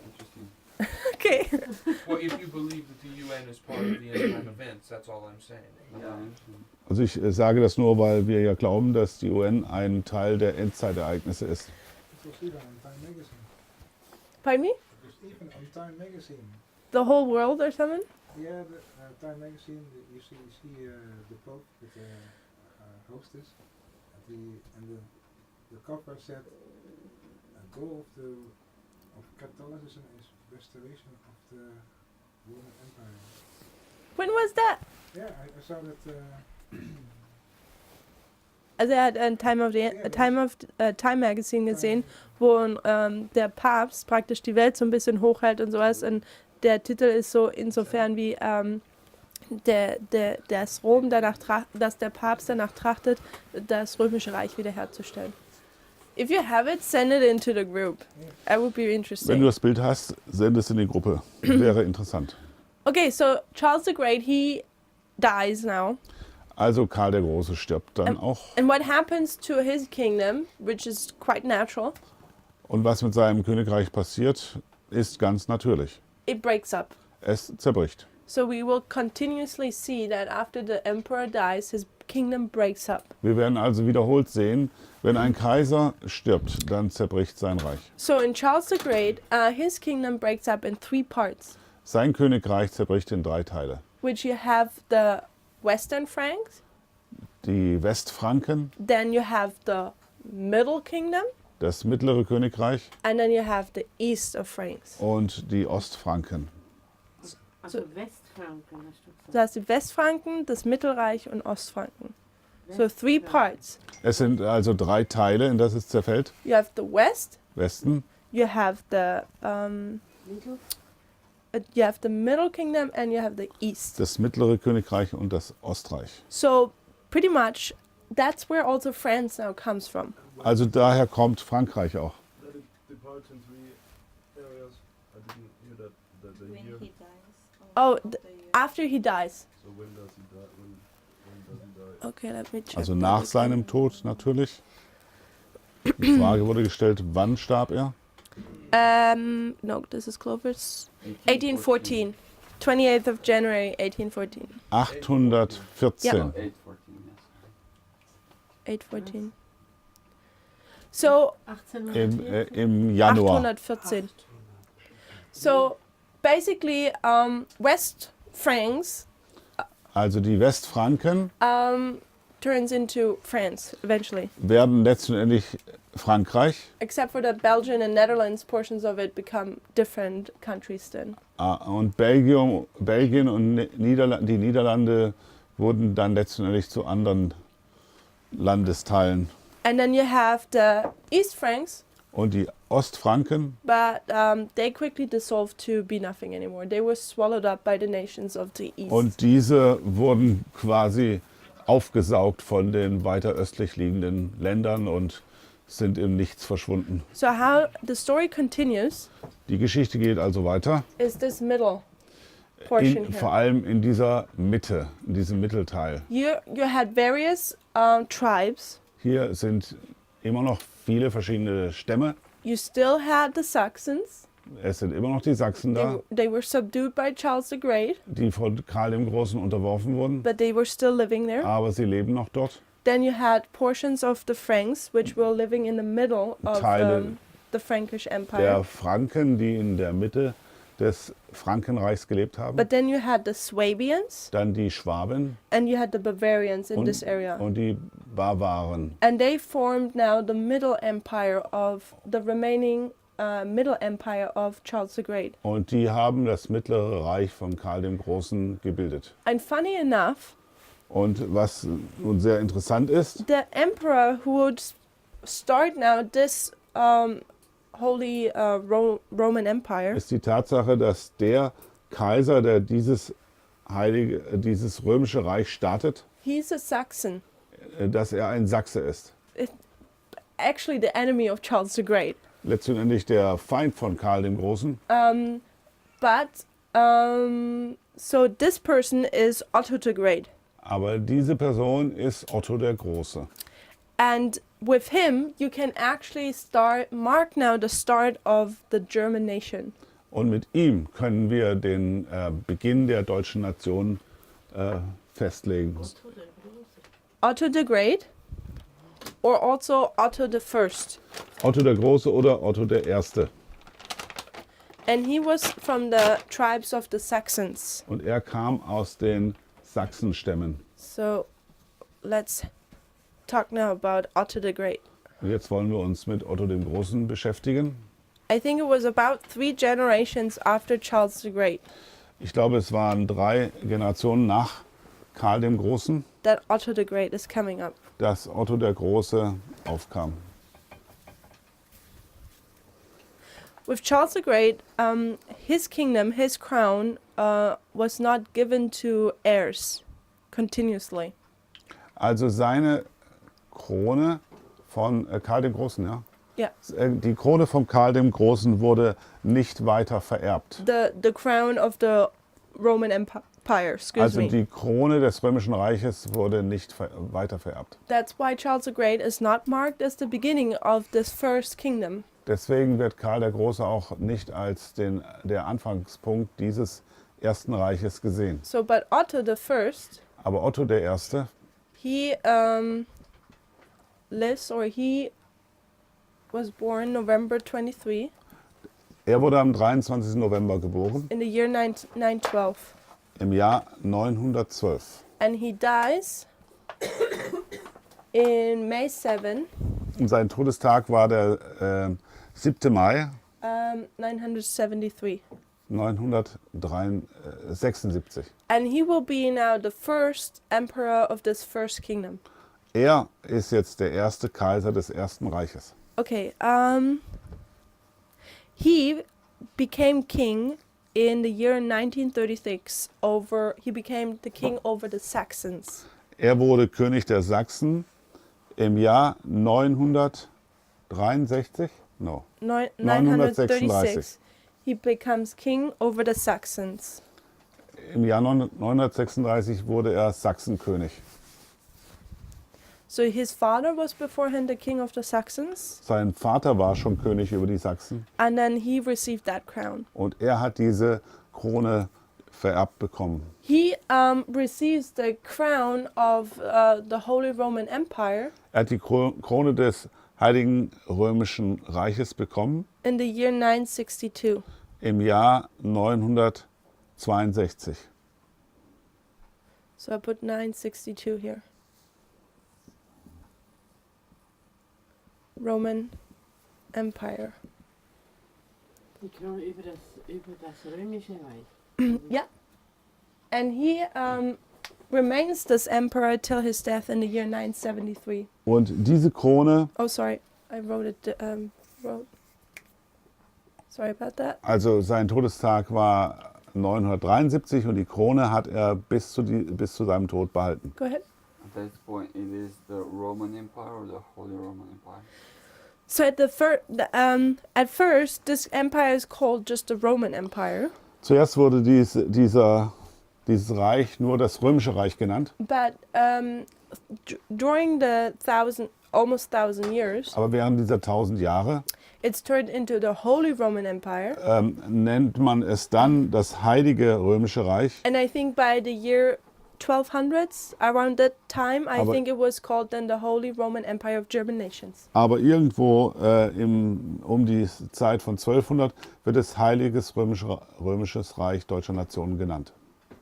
Interesting. Okay. Well, if you believe that the UN is part of the end time events, that's all I'm saying. Yeah, interesting. Also ich sage das nur, weil wir ja glauben, dass die UN ein Teil der Endzeitereignisse ist. It was even on Time Magazine. Pardon me? It was even on Time Magazine. The whole world or something? Yeah, the Time Magazine. You see the Pope with the hostess, and the cover said, "A goal of Catholicism is restoration of the Roman Empire." When was that? Yeah, I saw that. Also er hat ein Time Magazine gesehen, wo der Papst praktisch die Welt so ein bisschen hochhält und sowas. Und der Titel ist so insofern wie das Rom dass der Papst danach trachtet, das Römische Reich wiederherzustellen. If you have it, send it into the group. That would be Wenn du interesting. das Bild hast, send es in die Gruppe. Wäre interessant. Okay, so Charles the Great, he dies now. Also Karl der Große stirbt dann auch. And what happens to his kingdom, which is quite natural, Und was mit seinem Königreich passiert, ist ganz natürlich. it breaks up. Es zerbricht. So we will continuously see that after the emperor dies, his kingdom breaks up. Wir werden also wiederholt sehen, wenn ein Kaiser stirbt, dann zerbricht sein Reich. So in Charles the Great, his kingdom breaks up in 3 parts, Sein Königreich zerbricht in 3 Teile. which you have the Western Franks, Die Westfranken, then you have the Middle Kingdom, das mittlere Königreich and then you have the East of Franks. und die Ostfranken. Also Westfranken hast du gesagt. Das heißt die Westfranken, das Mittelreich und Ostfranken. So 3 parts. Es sind also 3 Teile, in das es zerfällt. You have the West, Westen, you have the Mittel? you have the Middle Kingdom and you have the East. das mittlere Königreich und das Ostreich. So pretty much that's where also France now comes from. Also daher kommt Frankreich auch. The parts in 3 areas. I didn't hear that the When year. he dies. Oh, not the year. After he dies. So when does he die? When does he die? Okay, let me check. Also that nach again. seinem Tod natürlich. Die Frage wurde gestellt, wann starb er? No, this is Clovis. 1814. 28th of January, 1814. 814. 814, yes. 814. So 1804. Im Januar. 814. So basically, West Franks Also die Westfranken turns into France eventually. werden letztendlich Frankreich. Except for the Belgian and Netherlands portions of it become different countries then. Und Belgien und die Niederlande wurden dann letztendlich zu anderen Landesteilen. And then you have the East Franks, Und die Ostfranken, but they quickly dissolved to be nothing anymore. They were swallowed up by the nations of the East. und diese wurden quasi aufgesaugt von den weiter östlich liegenden Ländern und sind im Nichts verschwunden. So how the story continues Die Geschichte geht also weiter, is this middle portion vor here. allem in dieser Mitte, in diesem Mittelteil. You had various tribes. Hier sind immer noch viele verschiedene Stämme. You still had the Saxons. Es sind immer noch die Sachsen da, They were subdued by Charles the Great, die von Karl dem Großen unterworfen wurden, but they were still living there. aber sie leben noch dort. Then you had portions of the Franks, which were living in the middle of Teile the Frankish Der Empire. Franken, die in der Mitte des Frankenreichs gelebt haben. But then you had the Swabians Dann die Schwaben and you had the Bavarians in this area. und die Bavaren. And they formed now the middle empire of the remaining middle empire of Charles the Great. Und die haben das mittlere Reich von Karl dem Großen gebildet. And funny enough, Und was nun sehr interessant ist, the emperor who would start now this holy Roman Empire, ist die Tatsache, dass der Kaiser, der dieses römische Reich startet, he's a Saxon, dass er ein Sachse ist. actually the enemy of Charles the Great. Letztendlich der Feind von Karl dem Großen. So this person is Otto the Great. Aber diese Person ist Otto der Große. And with him, you can actually mark now the start of the German nation. Und mit ihm können wir den Beginn der deutschen Nation festlegen. Otto der Große. Otto the Great, or also Otto the First. Otto der Große oder Otto der Erste. And he was from the tribes of the Saxons. Und er kam aus den Sachsenstämmen. So let's talk now about Otto the Great. Und jetzt wollen wir uns mit Otto dem Großen beschäftigen. I think it was about 3 generations after Charles the Great Ich glaube, es waren 3 Generationen nach Karl dem Großen, that Otto the Great is coming up. dass Otto der Große aufkam. With Charles the Great, his kingdom, his crown, was not given to heirs continuously. Also seine Krone von Karl dem Großen, ja? Ja. Die Krone von Karl dem Großen wurde nicht weiter vererbt. The crown of the Roman Empire, excuse Also me. die Krone des Römischen Reiches wurde nicht weiter vererbt. That's why Charles the Great is not marked as the beginning of this first kingdom. Deswegen wird Karl der Große auch nicht als der Anfangspunkt dieses ersten Reiches gesehen. So, but Otto the First, Aber Otto der Erste, he was born November 23 er wurde am 23. November geboren, in the year 912. im Jahr 912. And he dies in May 7, Und sein Todestag war der 7. Mai 973. 976. And he will be now the first emperor of this first kingdom. Er ist jetzt der erste Kaiser des Ersten Reiches. Okay, he became king in the year 1936 he became the king over the Saxons. Er wurde König der Sachsen im Jahr 963? No. 936. He becomes king over the Saxons. Im Jahr 936 wurde er Sachsenkönig. So his father was beforehand the king of the Saxons, Sein Vater war schon König über die Sachsen and then he received that crown. und er hat diese Krone vererbt bekommen. He receives the crown of the Holy Roman Empire Er hat die Krone des Heiligen Römischen Reiches bekommen in the year 962. im Jahr 962. So I put 962 here. Roman Empire. Die Krone über das Römische Reich. Yeah. And he remains this emperor till his death in the year 973. Und diese Krone, Oh, sorry. I wrote it. Sorry about that. also sein Todestag war 973 und die Krone hat er bis zu seinem Tod behalten. Go ahead. At that point, it is the Roman Empire or the Holy Roman Empire? So at first, this empire is called just the Roman Empire. Zuerst wurde dieses Reich nur das Römische Reich genannt, But during the almost thousand years, aber während dieser 1000 Jahre it's turned into the Holy Roman Empire. nennt man es dann das Heilige Römische Reich. And I think by the year 1200s, around that time, I Aber- think it was called then the Holy Roman Empire of German nations. Aber irgendwo um die Zeit von 1200 wird es Heiliges Römisches Reich deutscher Nationen genannt.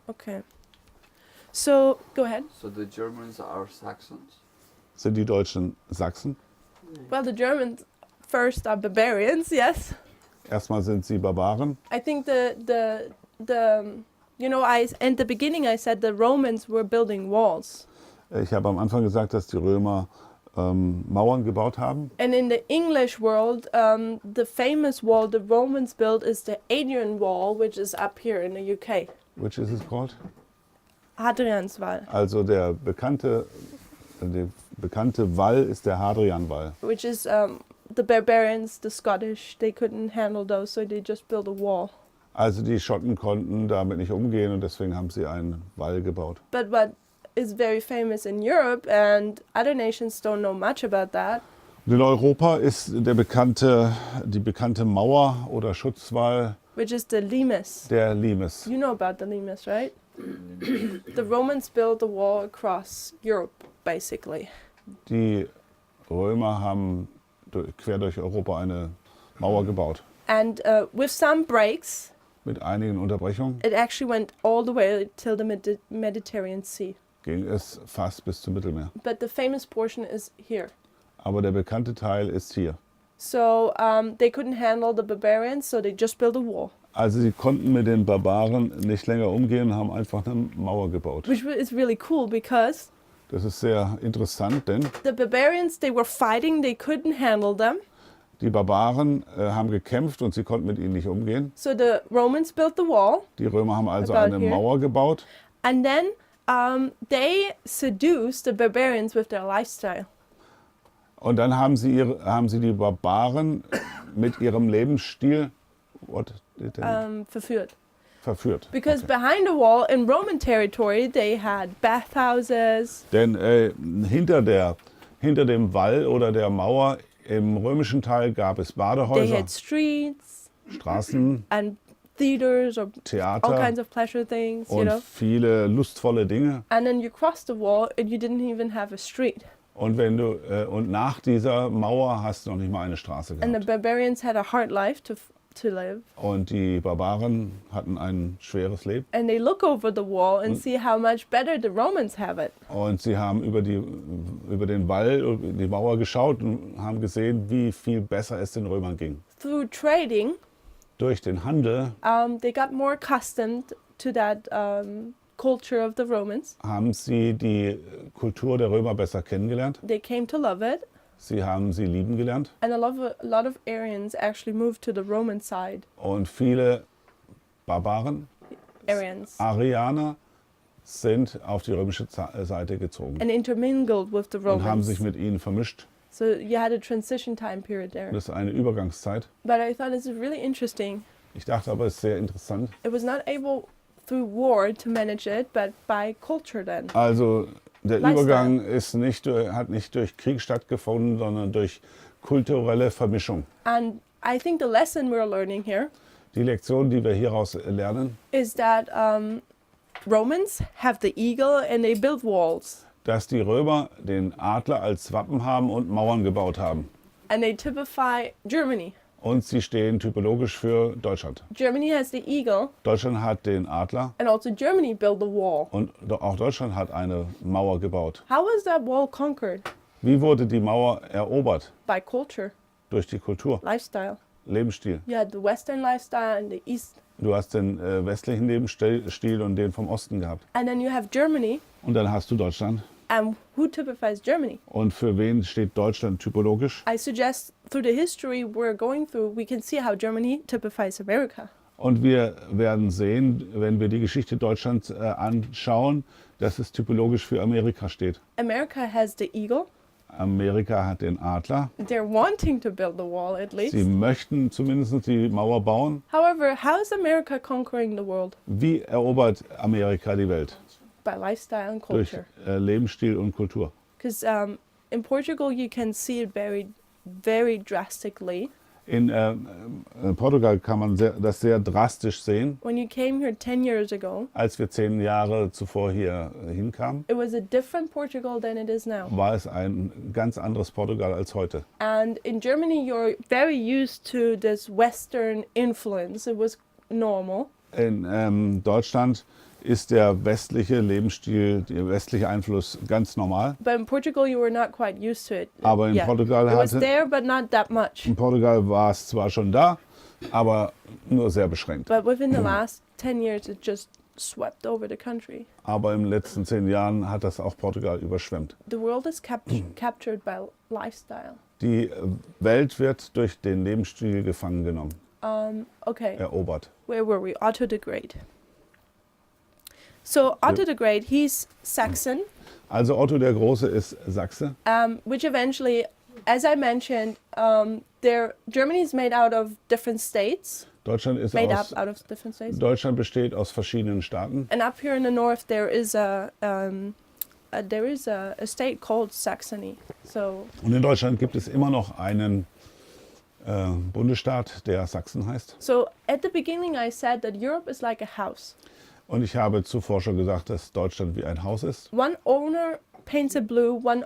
Okay. So, go ahead. So the Germans are Saxons? Sind die Deutschen Sachsen? Well, the Germans first are barbarians, yes. Erstmal sind sie Barbaren. I think in the beginning I said the Romans were building walls. Ich habe am Anfang gesagt, dass die Römer Mauern gebaut haben. And in the English world, the famous wall the Romans built is the Adrian Wall, which is up here in the UK. Which is it called? Hadrian's Wall, Also der bekannte Wall ist der Hadrianwall. which is the barbarians, the Scottish, they couldn't handle those, so they just built a wall. Also die Schotten konnten damit nicht umgehen und deswegen haben sie einen Wall gebaut. But what is very famous in Europe, and other nations don't know much about that, Und in Europa ist die bekannte Mauer oder Schutzwall which is the limes. der Limes. You know about the limes, right? The Romans built a wall across Europe, basically. Die Römer haben quer durch Europa eine Mauer gebaut. And with some breaks, Mit einigen Unterbrechungen it actually went all the way till the Mediterranean Sea. ging es fast bis zum Mittelmeer. But the famous portion is here. Aber der bekannte Teil ist hier. So they couldn't handle the barbarians, so they just built a wall. Also sie konnten mit den Barbaren nicht länger umgehen und haben einfach eine Mauer gebaut. Which is really cool because Das ist sehr interessant, denn the barbarians, they were fighting, they couldn't handle them. die Barbaren haben gekämpft und sie konnten mit ihnen nicht umgehen. So the Romans built the wall, Die Römer haben also About eine here. Mauer gebaut and then they seduced the barbarians with their lifestyle. und dann haben sie die Barbaren mit ihrem Lebensstil Verführt. verführt. Because Okay. behind the wall in Roman territory, they had bathhouses. Denn hinter dem Wall oder der Mauer im römischen Teil gab es They Badehäuser, had streets Straßen, and theaters or all Theater kinds of pleasure things, you und know. viele lustvolle Dinge. And then you crossed the wall and you didn't even have a street. Und und nach dieser Mauer hast du noch nicht mal eine Straße And the gehabt. barbarians had a hard life to live. Und die Barbaren hatten ein schweres Leben. And they look over the wall and see how much better the Romans have it. Und sie haben über den Wall, die Mauer geschaut und haben gesehen, wie viel besser es den Römern ging. Through trading, durch den Handel they got more accustomed to that culture of the Romans. haben sie die Kultur der Römer besser kennengelernt. They came to love it, Sie haben sie lieben gelernt. and a lot of Aryans actually moved to the Roman side. Und viele Barbaren, Aryans. Arianer, sind auf die römische Seite gezogen And intermingled with the und haben sich Romans. mit ihnen vermischt. So you had a transition time period there. Das ist eine Übergangszeit. But I thought this is really interesting. Ich dachte aber, es ist sehr interessant. It was not able through war to manage it, but by culture then. Also der Lifestyle. Übergang hat nicht durch Krieg stattgefunden, sondern durch kulturelle Vermischung. And I think the lesson we're learning here Die Lektion, die wir hieraus lernen, is that Romans have the eagle and they build walls. dass die Römer den Adler als Wappen haben und Mauern gebaut haben. And they typify Germany. Und sie stehen typologisch für Deutschland. Germany has the eagle, Deutschland hat den Adler and also Germany built the wall. und auch Deutschland hat eine Mauer gebaut. How was that wall conquered? Wie wurde die Mauer erobert? By culture, Durch die Kultur, lifestyle. Lebensstil. You had the Western lifestyle and the East. Du hast den westlichen Lebensstil und den vom Osten gehabt. And then you have Germany. Und dann hast du Deutschland. And who typifies Germany? Und für wen steht Deutschland typologisch? I suggest through the history we're going through, we can see how Germany typifies America. Und wir werden sehen, wenn wir die Geschichte Deutschlands anschauen, dass es typologisch für Amerika steht. America has the eagle. Amerika hat den Adler. They're wanting to build the wall at least. Sie möchten zumindest die Mauer bauen. However, how is America conquering the world? Wie erobert Amerika die Welt? By lifestyle and Durch culture. Lebensstil und Kultur. Because in Portugal you can see it very drastically. In Portugal kann man das sehr drastisch sehen. When you came here 10 years ago, Als wir 10 Jahre zuvor hier hinkamen, it was a different Portugal than it is now. war es ein ganz anderes Portugal als heute. And in Germany you're very used to this Western influence. It was normal. In Deutschland ist der westliche Lebensstil, der westliche Einfluss ganz normal. But in Portugal you were not quite used to it. Aber in Portugal it was there, but not that much. in Portugal war es zwar schon da, aber nur sehr beschränkt. But within the last 10 years, it just swept over the country. Aber in den letzten 10 Jahren hat das auch Portugal überschwemmt. The world is captured by lifestyle. Die Welt wird durch den Lebensstil gefangen genommen, Okay, erobert. where were we? Otto the Great. So Otto the Great, he's Saxon, Also Otto der Große ist Sachse, which eventually, as I mentioned, Germany is made out of different states, Deutschland ist made aus, up out of different states. Deutschland besteht aus verschiedenen Staaten. And up here in the north, there is a state called Saxony. So Und in Deutschland gibt es immer noch einen Bundesstaat, der Sachsen heißt. So at the beginning, I said that Europe is like a house. Und ich habe zuvor schon gesagt, dass Deutschland wie ein Haus ist. One owner paints it blue, one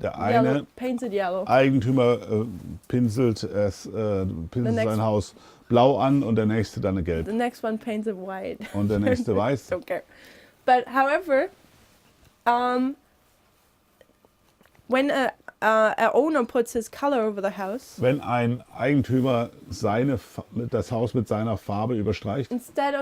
Der yellow eine paints it yellow. Eigentümer pinselt next- sein Haus blau an und der nächste dann gelb. The next one paints it white. Und der nächste weiß. Don't care. But however, when a owner puts his color over the house, Wenn ein Eigentümer das Haus mit seiner Farbe überstreicht instead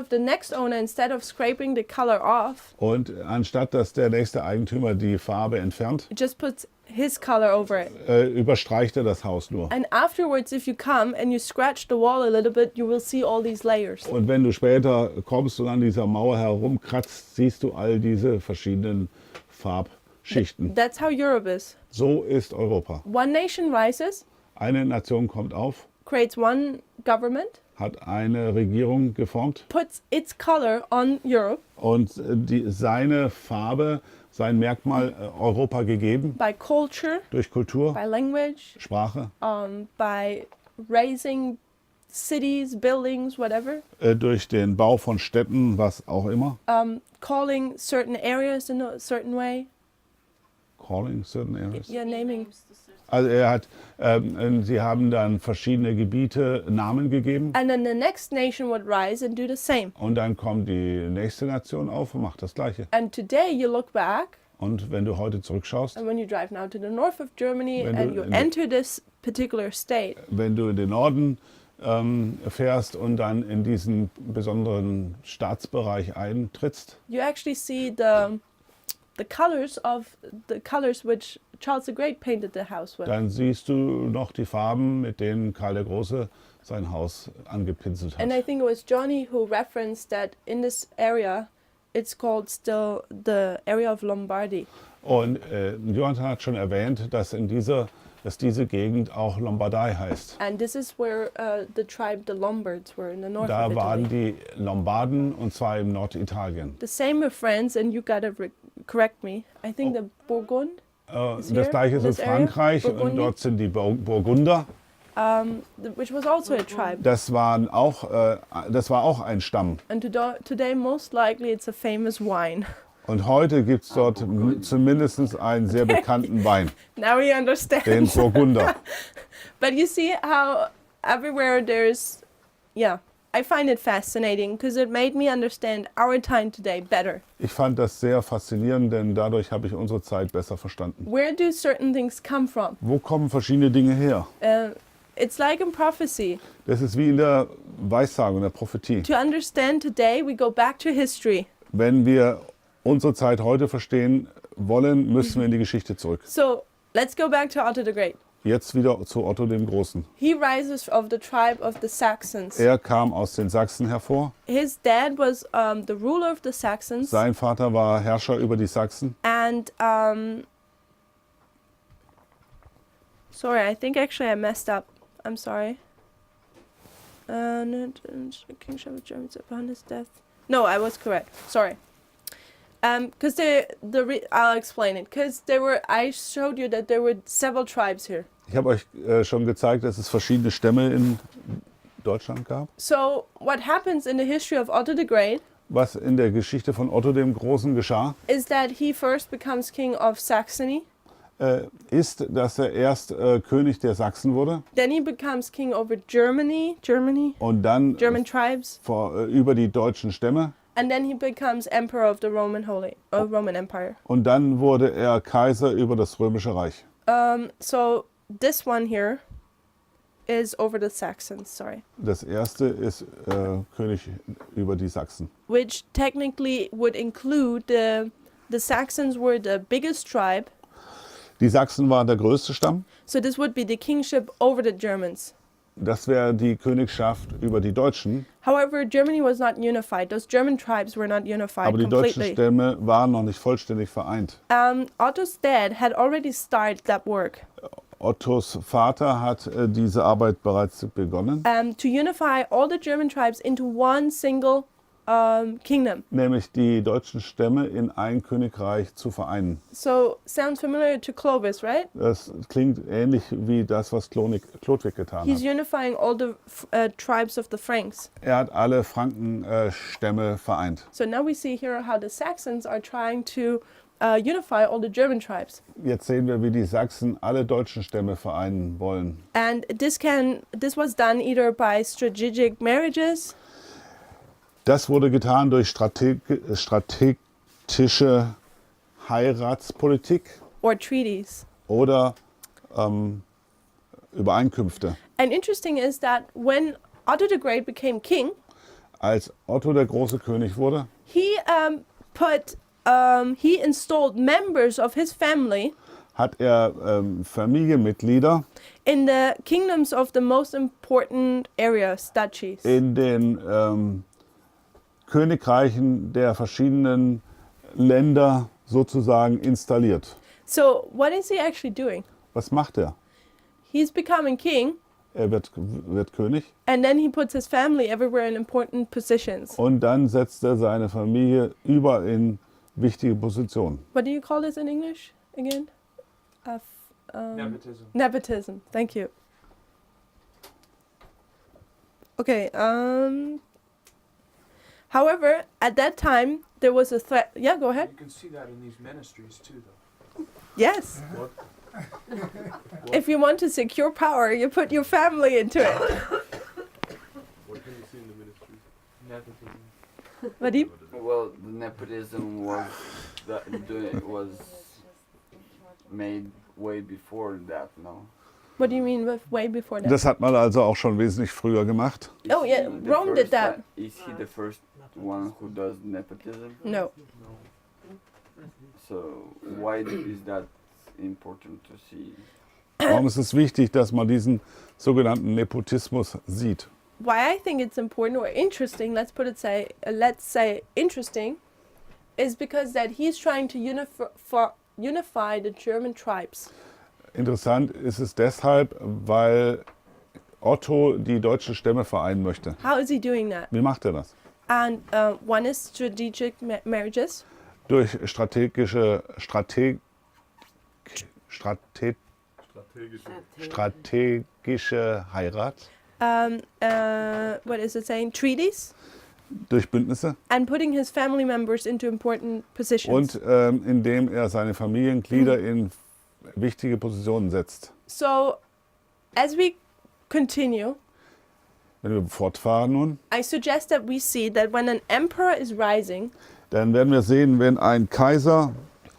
of scraping the color off, und anstatt dass der nächste Eigentümer die Farbe entfernt, it just puts his color over it. überstreicht er das Haus nur. And afterwards, if you come and you scratch the wall a little bit, you will see all these layers. Und wenn du später kommst und an dieser Mauer herumkratzt, siehst du all diese verschiedenen Farbschichten. That's how Europe is. So ist Europa. One nation rises, Eine Nation kommt auf, creates one government, hat eine Regierung geformt puts its color on Europe und seine Farbe, sein Merkmal Europa gegeben by culture, durch Kultur, by language, Sprache, by raising cities, buildings, whatever, durch den Bau von Städten, was auch immer. calling certain areas in a certain way. Calling certain areas. Yeah, naming. Also sie haben dann verschiedene Gebiete Namen gegeben And then the next nation would rise and do the same. und dann kommt die nächste Nation auf und macht das Gleiche. And today you look back, Und wenn du heute zurückschaust, and when you drive now to the north of Germany Wenn du and you in- enter this particular state, wenn du in den Norden fährst und dann in diesen besonderen Staatsbereich eintrittst, you actually see the colors which Charles the Great painted the house with. dann siehst du noch die Farben, mit denen Karl der Große sein Haus angepinselt And I hat. think it was Johnny who referenced that in this area, it's called still the area of Lombardy. Und Jonathan hat schon erwähnt, dass diese Gegend auch Lombardei heißt. And this is where the tribe, the Lombards, were in the north Da of waren Italy. die Lombarden und zwar im Norditalien. The same with France, and you gotta correct me. I think the Burgund, Is Das here, gleiche ist in this area? Frankreich und Burgundy? dort sind die Burgunder. which was also a tribe. Das war auch ein Stamm. And today, most likely, it's a famous wine. Und heute gibt es dort zumindest einen sehr bekannten Wein, Now we understand. den Burgunder. But you see how everywhere there's, yeah, I find it fascinating because it made me understand our time today better. Ich fand das sehr faszinierend, denn dadurch habe ich unsere Zeit besser verstanden. Where do certain things come from? Wo kommen verschiedene Dinge her? It's like in prophecy. Das ist wie in der Weissagung, in der Prophetie. To understand today, we go back to history. Wenn wir unsere Zeit heute verstehen wollen, müssen wir in die Geschichte zurück. So let's go back to Otto the Great. Jetzt wieder zu Otto dem Großen. He rises of the tribe of the Saxons. Er kam aus den Sachsen hervor. His dad was the ruler of the Saxons. Sein Vater war Herrscher über die Sachsen. And sorry, I think actually I messed up. I'm sorry. Kingship of Germans upon his death. No, I was correct. Sorry. Because I'll explain it. Because I showed you that there were several tribes here. Ich habe euch schon gezeigt, dass es verschiedene Stämme in Deutschland gab. So what happens in the history of Otto the Great Was in der Geschichte von Otto dem Großen geschah, is that he first becomes king of Saxony. ist, dass er erst König der Sachsen wurde Then he becomes king over Germany, und dann German tribes. über die deutschen Stämme. And then he becomes emperor of the Roman Empire. Und dann wurde er Kaiser über das Römische Reich. So this one here is over the Saxons, sorry. Das erste ist König über die Sachsen. Which technically would include the Saxons were the biggest tribe. Die Sachsen waren der größte Stamm. So this would be the kingship over the Germans. Das wäre die Königschaft über die Deutschen. However, Germany was not unified. Those German tribes were not unified Aber die deutschen completely. Stämme waren noch nicht vollständig vereint. Otto's dad had already started that work Ottos Vater hat diese Arbeit bereits begonnen, to unify all the German tribes into one single kingdom. nämlich die deutschen Stämme in ein Königreich zu vereinen. So sounds familiar to Clovis, right? Das klingt ähnlich wie das, was Chlodwig getan He's hat. unifying all the tribes of the Franks. Er hat alle Frankenstämme vereint. So now we see here how the Saxons are trying to unify all the German tribes. Jetzt sehen wir, wie die Sachsen alle deutschen Stämme vereinen wollen. And this was done either by strategic marriages Das wurde getan durch strategische Heiratspolitik or treaties. oder Übereinkünfte. And interesting is that when Otto the Great became king, Als Otto der große König wurde, he installed members of his family hat er Familienmitglieder in the kingdoms of the most important areas, duchies. in den Königreichen der verschiedenen Länder sozusagen installiert. So what is he actually doing? Was macht er? He's becoming king, Er wird König and then he puts his family everywhere in important positions. und dann setzt er seine Familie überall in wichtige Positionen. What do you call this in English again? Nepotism. Nepotism. Thank you. Okay. However, at that time there was a threat. Yeah, go ahead. You can see that in these ministries too, though. Yes. What? If you want to secure power, you put your family into it. What can you see in the ministry? Nepotism. Vadim? Well, the nepotism was made way before that, no? What do you mean with way before that? Das hat man also auch schon wesentlich früher gemacht. Oh, yeah, the Rome did first that. Is he the first one who does nepotism? No. So why is that important to see? Warum ist es wichtig, dass man diesen sogenannten Nepotismus sieht? Why I think it's important or interesting, let's say interesting, is because that he's trying to unify the German tribes. Interessant ist es deshalb, weil Otto die deutschen Stämme vereinen möchte. How is he doing that? Wie macht er das? And one is strategic marriages. Durch strategische Heirat, What is it saying? Treaties. durch Bündnisse And putting his family members into important positions. und indem er seine Familienglieder in wichtige Positionen setzt. So, as we continue, Wenn wir fortfahren nun, I suggest that we see that when an emperor is rising, dann werden wir sehen, wenn ein Kaiser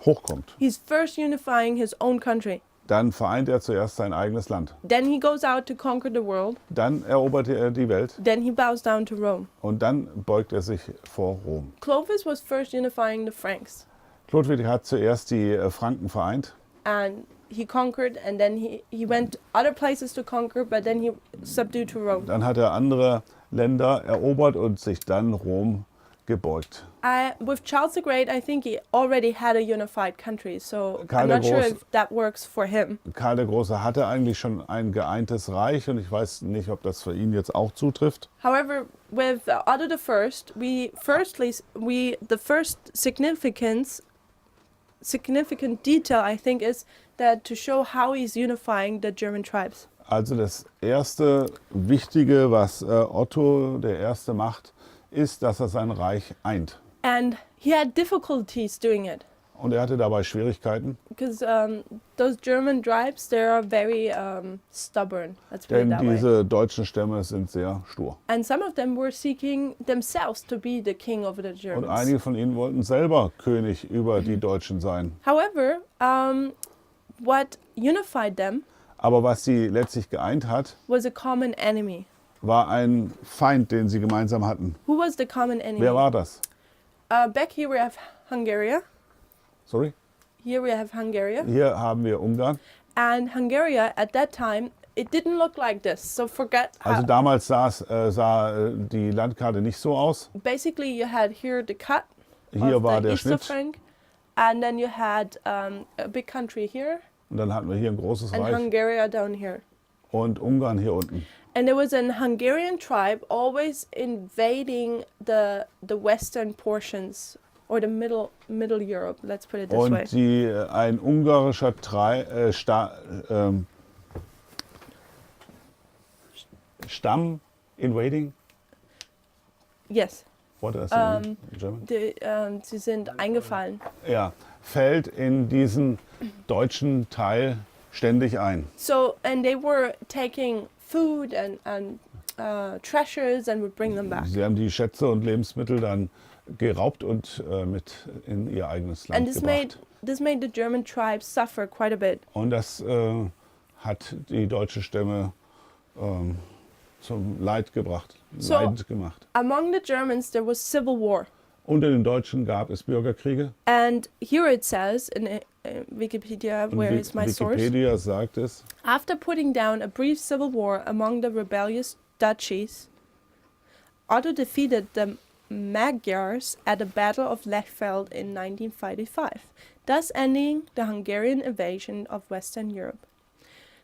hochkommt, he's first unifying his own country. dann vereint er zuerst sein eigenes Land. Then he goes out to conquer the world. Dann erobert er die Welt Then he bows down to Rome. und dann beugt er sich vor Rom. Clovis was first unifying the Franks. Chlodwig hat zuerst die Franken vereint And he conquered, and then he went other places to conquer, but then he subdued to Rome. Dann hat er andere Länder erobert und sich dann Rom gebeugt. With Charles the Great, I think he already had a unified country, so Karl I'm der not sure Große- if that works for him. Karl der Große hatte eigentlich schon ein geeintes Reich und ich weiß nicht, ob das für ihn jetzt auch zutrifft. However, with Otto the First, the first significant detail, I think, is that to show how he's unifying the German tribes. Also das erste Wichtige, was Otto der Erste macht, ist, dass er sein Reich eint. And he had difficulties doing it Und er hatte dabei Schwierigkeiten, because those German tribes, they are very stubborn. Let's put it denn that way. diese deutschen Stämme sind sehr stur. And some of them were seeking themselves to be the king of the Und Germans. einige von ihnen wollten selber König über die Deutschen sein. However, what unified them Aber was sie letztlich geeint hat, was a common enemy. war ein Feind, den sie gemeinsam hatten. Who was the common enemy? Wer war das? Back here we have Hungary. Sorry? Here we have Hungary. Hier haben wir Ungarn. And Hungary at that time, it didn't look like this. So forget Also how. damals sah die Landkarte nicht so aus. Basically, you had here the cut Hier of war the der East of Schnitt Frank, and then you had a big country here, und dann hatten wir hier ein großes and Reich Hungary down here. und Ungarn hier unten. And there was an Hungarian tribe always invading the western portions or the middle Europe. Let's put it this way. Und ein ungarischer Stamm invading. Yes, What is it in German? sie sind eingefallen. Ja, fällt in diesen deutschen Teil ständig ein. So, and they were taking food and treasures and would bring them back. Sie haben die Schätze und Lebensmittel dann geraubt und mit in ihr eigenes Land And gebracht. this made the German tribes suffer quite a bit. Und das hat die deutschen Stämme zum Leid gebracht, So- Leid gemacht. Among the Germans, there was civil war. Unter den Deutschen gab es Bürgerkriege. And here it says in Wikipedia, Und where is my source? Wikipedia sagt es, After putting down a brief civil war among the rebellious duchies, Otto defeated the Magyars at the Battle of Lechfeld in 1955, thus ending the Hungarian invasion of Western Europe.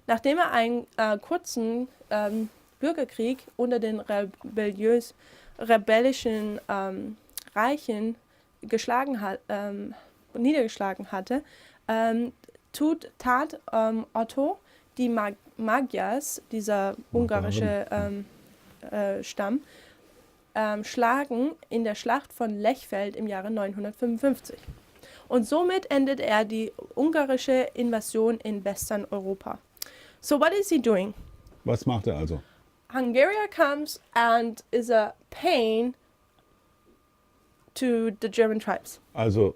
Nachdem er einen kurzen Bürgerkrieg unter den rebellischen Reichen niedergeschlagen hatte, tat Otto die Magyars, dieser ungarische Stamm, schlagen in der Schlacht von Lechfeld im Jahre 955. Und somit endet er die ungarische Invasion in Westerneuropa. So what is he doing? was macht er also? Hungary comes and is a pain to the German tribes. Also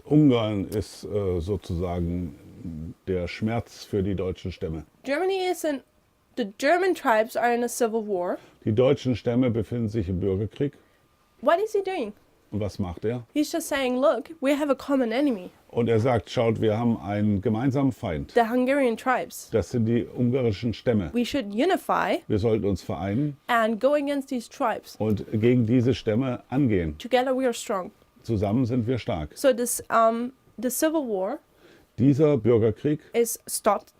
Ungarn ist sozusagen der Schmerz für die deutschen Stämme. The German tribes are in a civil war. Die deutschen Stämme befinden sich im Bürgerkrieg. What is he doing? Und was macht er? He's just saying, look, we have a common enemy, Und er sagt, schaut, wir haben einen gemeinsamen Feind. the Hungarian tribes. Das sind die ungarischen Stämme. We should unify Wir sollten uns vereinen and go against these tribes. und gegen diese Stämme angehen. Together we are strong. Zusammen sind wir stark. So the civil war Dieser Bürgerkrieg is stopped.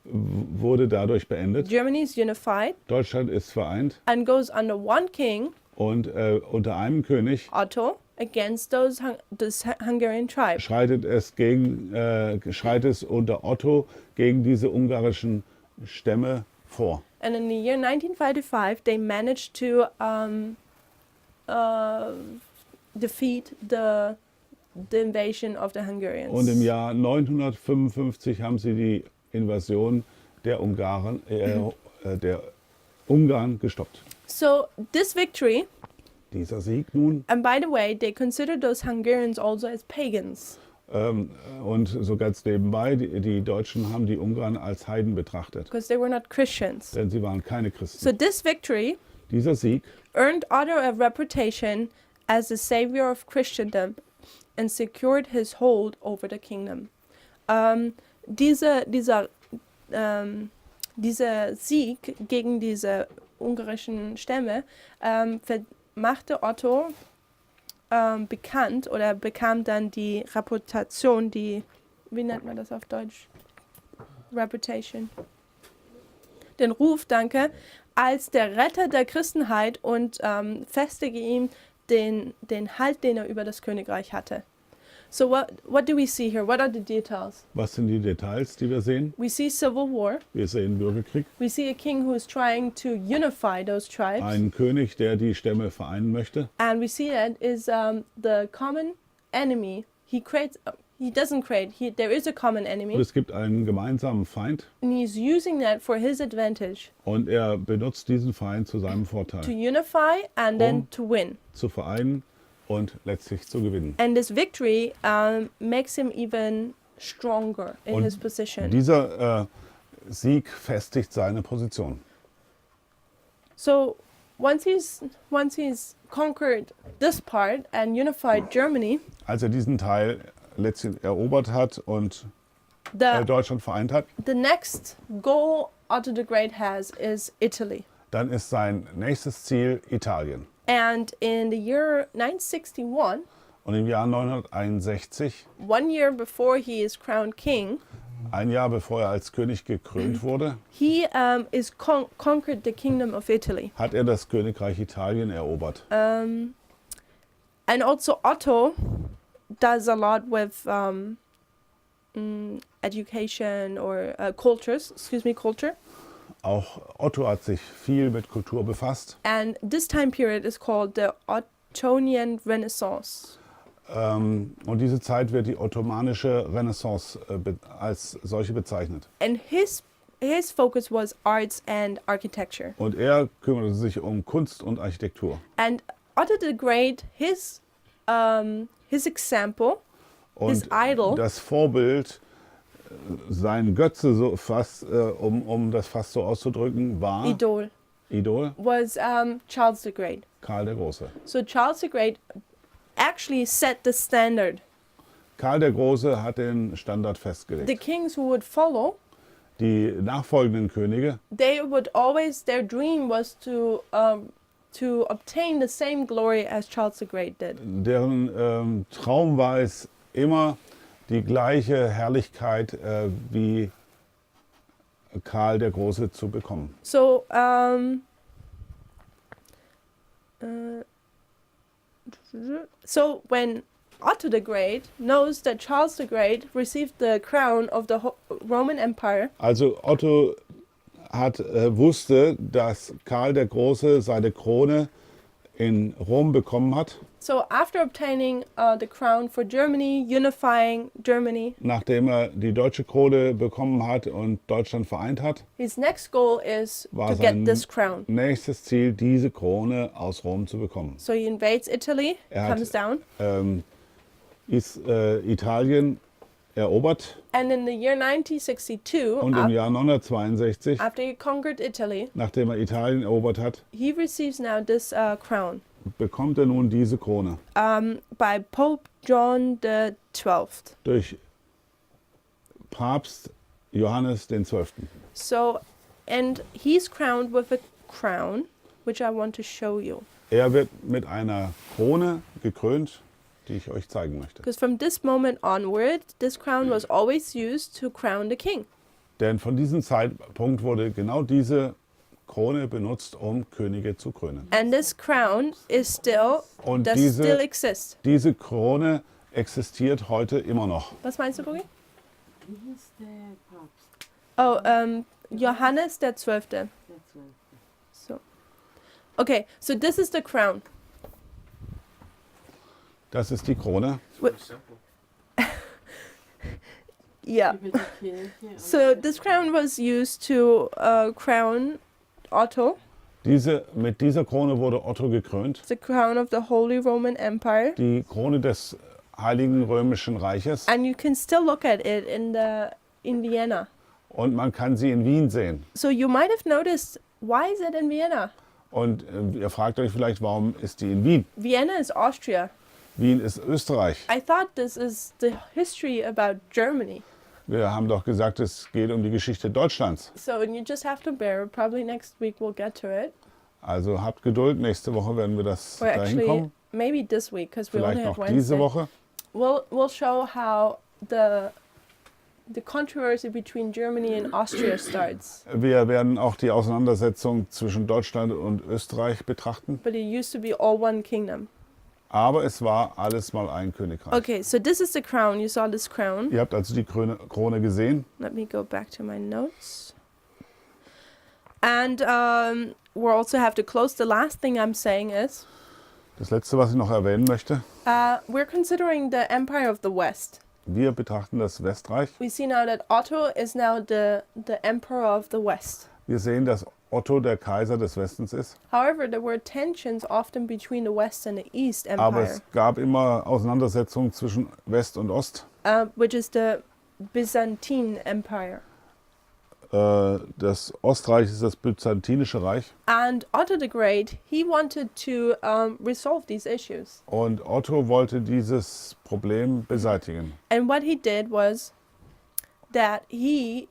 wurde dadurch beendet. Germany is unified Deutschland ist vereint and goes under one king, und unter einem König Otto, against this Hungarian tribe. schreitet es unter Otto gegen diese ungarischen Stämme vor. And in the year 1955, they managed to defeat the invasion of the Hungarians. Und im Jahr 955 haben sie die Invasion der Ungarn gestoppt. So this victory, Dieser Sieg nun, and by the way, they considered those Hungarians also as pagans. und so ganz nebenbei, die Deutschen haben die Ungarn als Heiden betrachtet, Because they were not Christians. denn sie waren keine Christen. So this victory Dieser Sieg earned Otto a reputation as the savior of Christendom and secured his hold over the kingdom. Dieser Sieg gegen diese ungarischen Stämme machte Otto bekannt oder bekam dann die Reputation, wie nennt man das auf Deutsch? Reputation. Den Ruf, danke, als der Retter der Christenheit und festige ihm den Halt, den er über das Königreich hatte. So what do we see here? What are the details? Was sind die Details, die wir sehen? We see civil war. Wir sehen Bürgerkrieg, We see a king who is trying to unify those tribes. einen König, der die Stämme vereinen möchte. And we see that is the common enemy. There is a common Und enemy. es gibt einen gemeinsamen Feind And he's using that for his advantage und er benutzt diesen Feind zu seinem to Vorteil, unify and then to win. zu vereinen und letztlich zu gewinnen. And this victory makes him even stronger in Und his position. dieser Sieg festigt seine Position. So once he's conquered this part and unified Germany, Als er diesen Teil letztlich erobert hat und Deutschland vereint hat, the next goal Otto the Great has is Italy. dann ist sein nächstes Ziel Italien. And in the year 961, Und im Jahr 961, 1 year before he is crowned king, ein Jahr bevor er als König gekrönt wurde, he is conquered the kingdom of Italy. hat er das Königreich Italien erobert. And also Otto does a lot with education or culture. Auch Otto hat sich viel mit Kultur befasst. And this time period is called the Ottonian Renaissance. Und diese Zeit wird die ottomanische Renaissance als solche bezeichnet. And his focus was arts and architecture. Und er kümmerte sich um Kunst und Architektur. And Otto the Great, his example, his Und idol, das Vorbild, sein Götze, so fast, um das fast so auszudrücken, war Idol, was Charles the Great. Karl der Große. So Charles the Great actually set the standard. Karl der Große hat den Standard The festgelegt. kings who would follow, Die nachfolgenden Könige, they would always, their dream was to obtain the same glory as Charles the Great did. deren Traum war es immer, die gleiche Herrlichkeit wie Karl der Große zu bekommen. So, so when Otto the Great knows that Charles the Great received the crown of the Roman Empire, Also Otto wusste, dass Karl der Große seine Krone in Rom bekommen hat, so after obtaining the crown for Germany, unifying Germany, nachdem er die deutsche Krone bekommen hat und Deutschland vereint hat, his next goal is war to sein get this crown. nächstes Ziel, diese Krone aus Rom zu bekommen. So he invades Italy, Er hat- comes down, Italien erobert And in the year 1962, und im Jahr 962, after he conquered Italy, nachdem er Italien erobert hat, he receives now this crown bekommt er nun diese Krone by Pope John the 12th. durch Papst Johannes den 12. So, and he's crowned with a crown, which I want to show you. Er wird mit einer Krone gekrönt, die ich euch zeigen möchte. Because from this moment onward, this crown was always used to crown the king. Denn von diesem Zeitpunkt wurde genau diese Krone benutzt, um Könige zu krönen. And this crown is still, Und does still exist. diese Krone existiert heute immer noch. Was meinst du, Bogi? Wie hieß der Papst? Oh, Johannes der 12. Der 12. So. Okay, so this is the crown. Das ist die Krone. Pretty simple. Yeah. Über die Kirche. und- So this crown was used to crown Otto, Mit dieser Krone wurde Otto gekrönt. the crown of the Holy Roman Empire. Die Krone des Heiligen Römischen Reiches. And you can still look at it in Vienna. Und man kann sie in Wien sehen. So you might have noticed, why is it in Vienna? Und ihr fragt euch vielleicht, warum ist die in Wien? Vienna is Austria. Wien ist Österreich. I thought this is the history about Germany. Wir haben doch gesagt, es geht um die Geschichte Deutschlands. So you just have to bear. Probably next week we'll get to it. Also habt Geduld, nächste Woche werden wir das Or dahin actually, kommen. maybe this week, because we only Vielleicht have noch diese Wednesday. Woche. We'll show how the controversy between Germany and Austria starts. Wir werden auch die Auseinandersetzung zwischen Deutschland und Österreich betrachten. But it used to be all one kingdom. Aber es war alles mal ein Königreich. Okay, so this is the crown. You saw this crown. Ihr habt also die Krone gesehen. Let me go back to my notes. And we'll also have to close. The last thing I'm saying is Das letzte, was ich noch erwähnen möchte, we're considering the Empire of the West. wir betrachten das Westreich. We see now that Otto is now the Emperor of the West. Wir sehen, dass Otto der Kaiser des Westens ist. However, there were tensions often between the West and the East Aber Empire, es gab immer Auseinandersetzungen zwischen West und Ost. which is the Byzantine Empire. Das Ostreich ist das Byzantinische Reich. And Otto the Great, he wanted to resolve these issues. Und Otto wollte dieses Problem beseitigen. And what he did was that he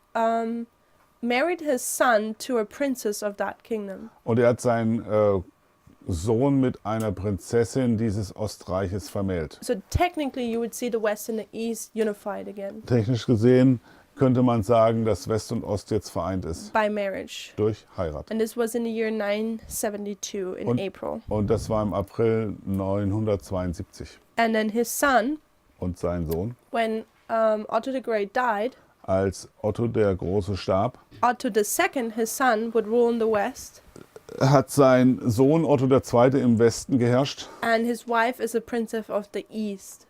married his son to a princess of that kingdom. Und er hat seinen Sohn mit einer Prinzessin dieses Ostreiches vermählt. So technically, you would see the West and the East unified again Technisch gesehen könnte man sagen, dass West und Ost jetzt vereint ist by marriage. durch Heirat. And this was in the year 972 in Und- April. Und das war im April 972. And then his son, Und sein Sohn, when Otto the Great died, als Otto der Große starb, Otto II, his son, would rule in the West, hat sein Sohn Otto II. Im Westen geherrscht and his wife is a princess of the East.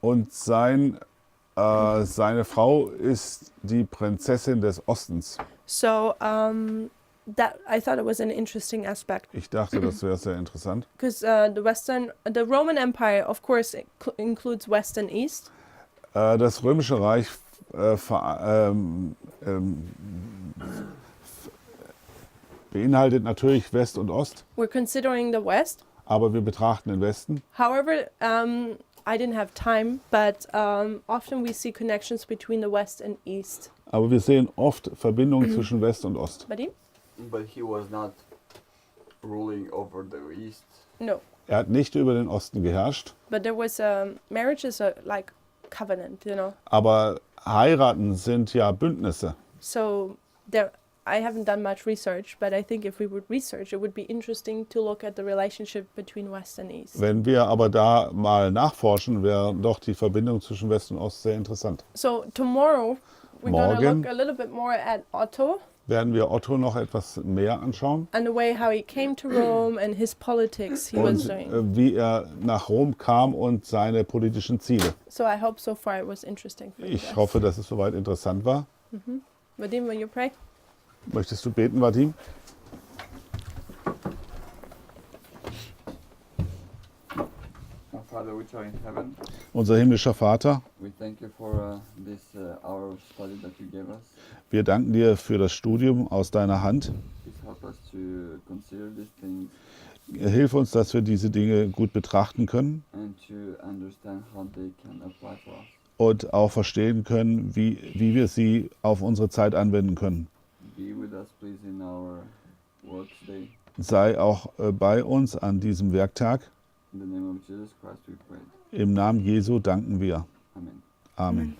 und seine Frau ist die Prinzessin des Ostens. So that I thought it was an interesting aspect Ich dachte, das wäre sehr interessant. because the Roman Empire, of course, includes West and East, Das Römische Reich beinhaltet natürlich West und Ost, we're considering the West. aber wir betrachten den Westen. However, I didn't have time, but often we see connections between the West and East. Aber wir sehen oft Verbindungen zwischen West und Ost. Buddy? But he was not ruling over the East. No, Er hat nicht über den Osten geherrscht, but there was marriage is a like covenant, you know. aber heiraten sind ja Bündnisse. So there, I haven't done much research, but I think if we would research, it would be interesting to look at the relationship between West and East. Wenn wir aber da mal nachforschen, wäre doch die Verbindung zwischen West und Ost sehr interessant. So tomorrow we're gonna Morgen. look a little bit more at Otto Werden wir Otto noch etwas mehr anschauen and the way how he came to Rome and his politics he was und doing. wie er nach Rom kam und seine politischen Ziele. So I hope so far it was interesting for you Ich guys. hoffe, dass es soweit interessant war. Vadim, will you pray? Möchtest du beten, Vadim? Our Father which are in heaven, Unser himmlischer Vater, we thank you for this hour of study that you gave us. wir danken dir für das Studium aus deiner Hand. Please help us to consider these things Hilf uns, dass wir diese Dinge gut betrachten können and to understand how they can apply to us. und auch verstehen können, wie wir sie auf unsere Zeit anwenden können. Be with us, please, in our work today. Sei auch bei uns an diesem Werktag. In the name of Jesus Christ we pray. Im Namen Jesu danken wir. Amen. Amen.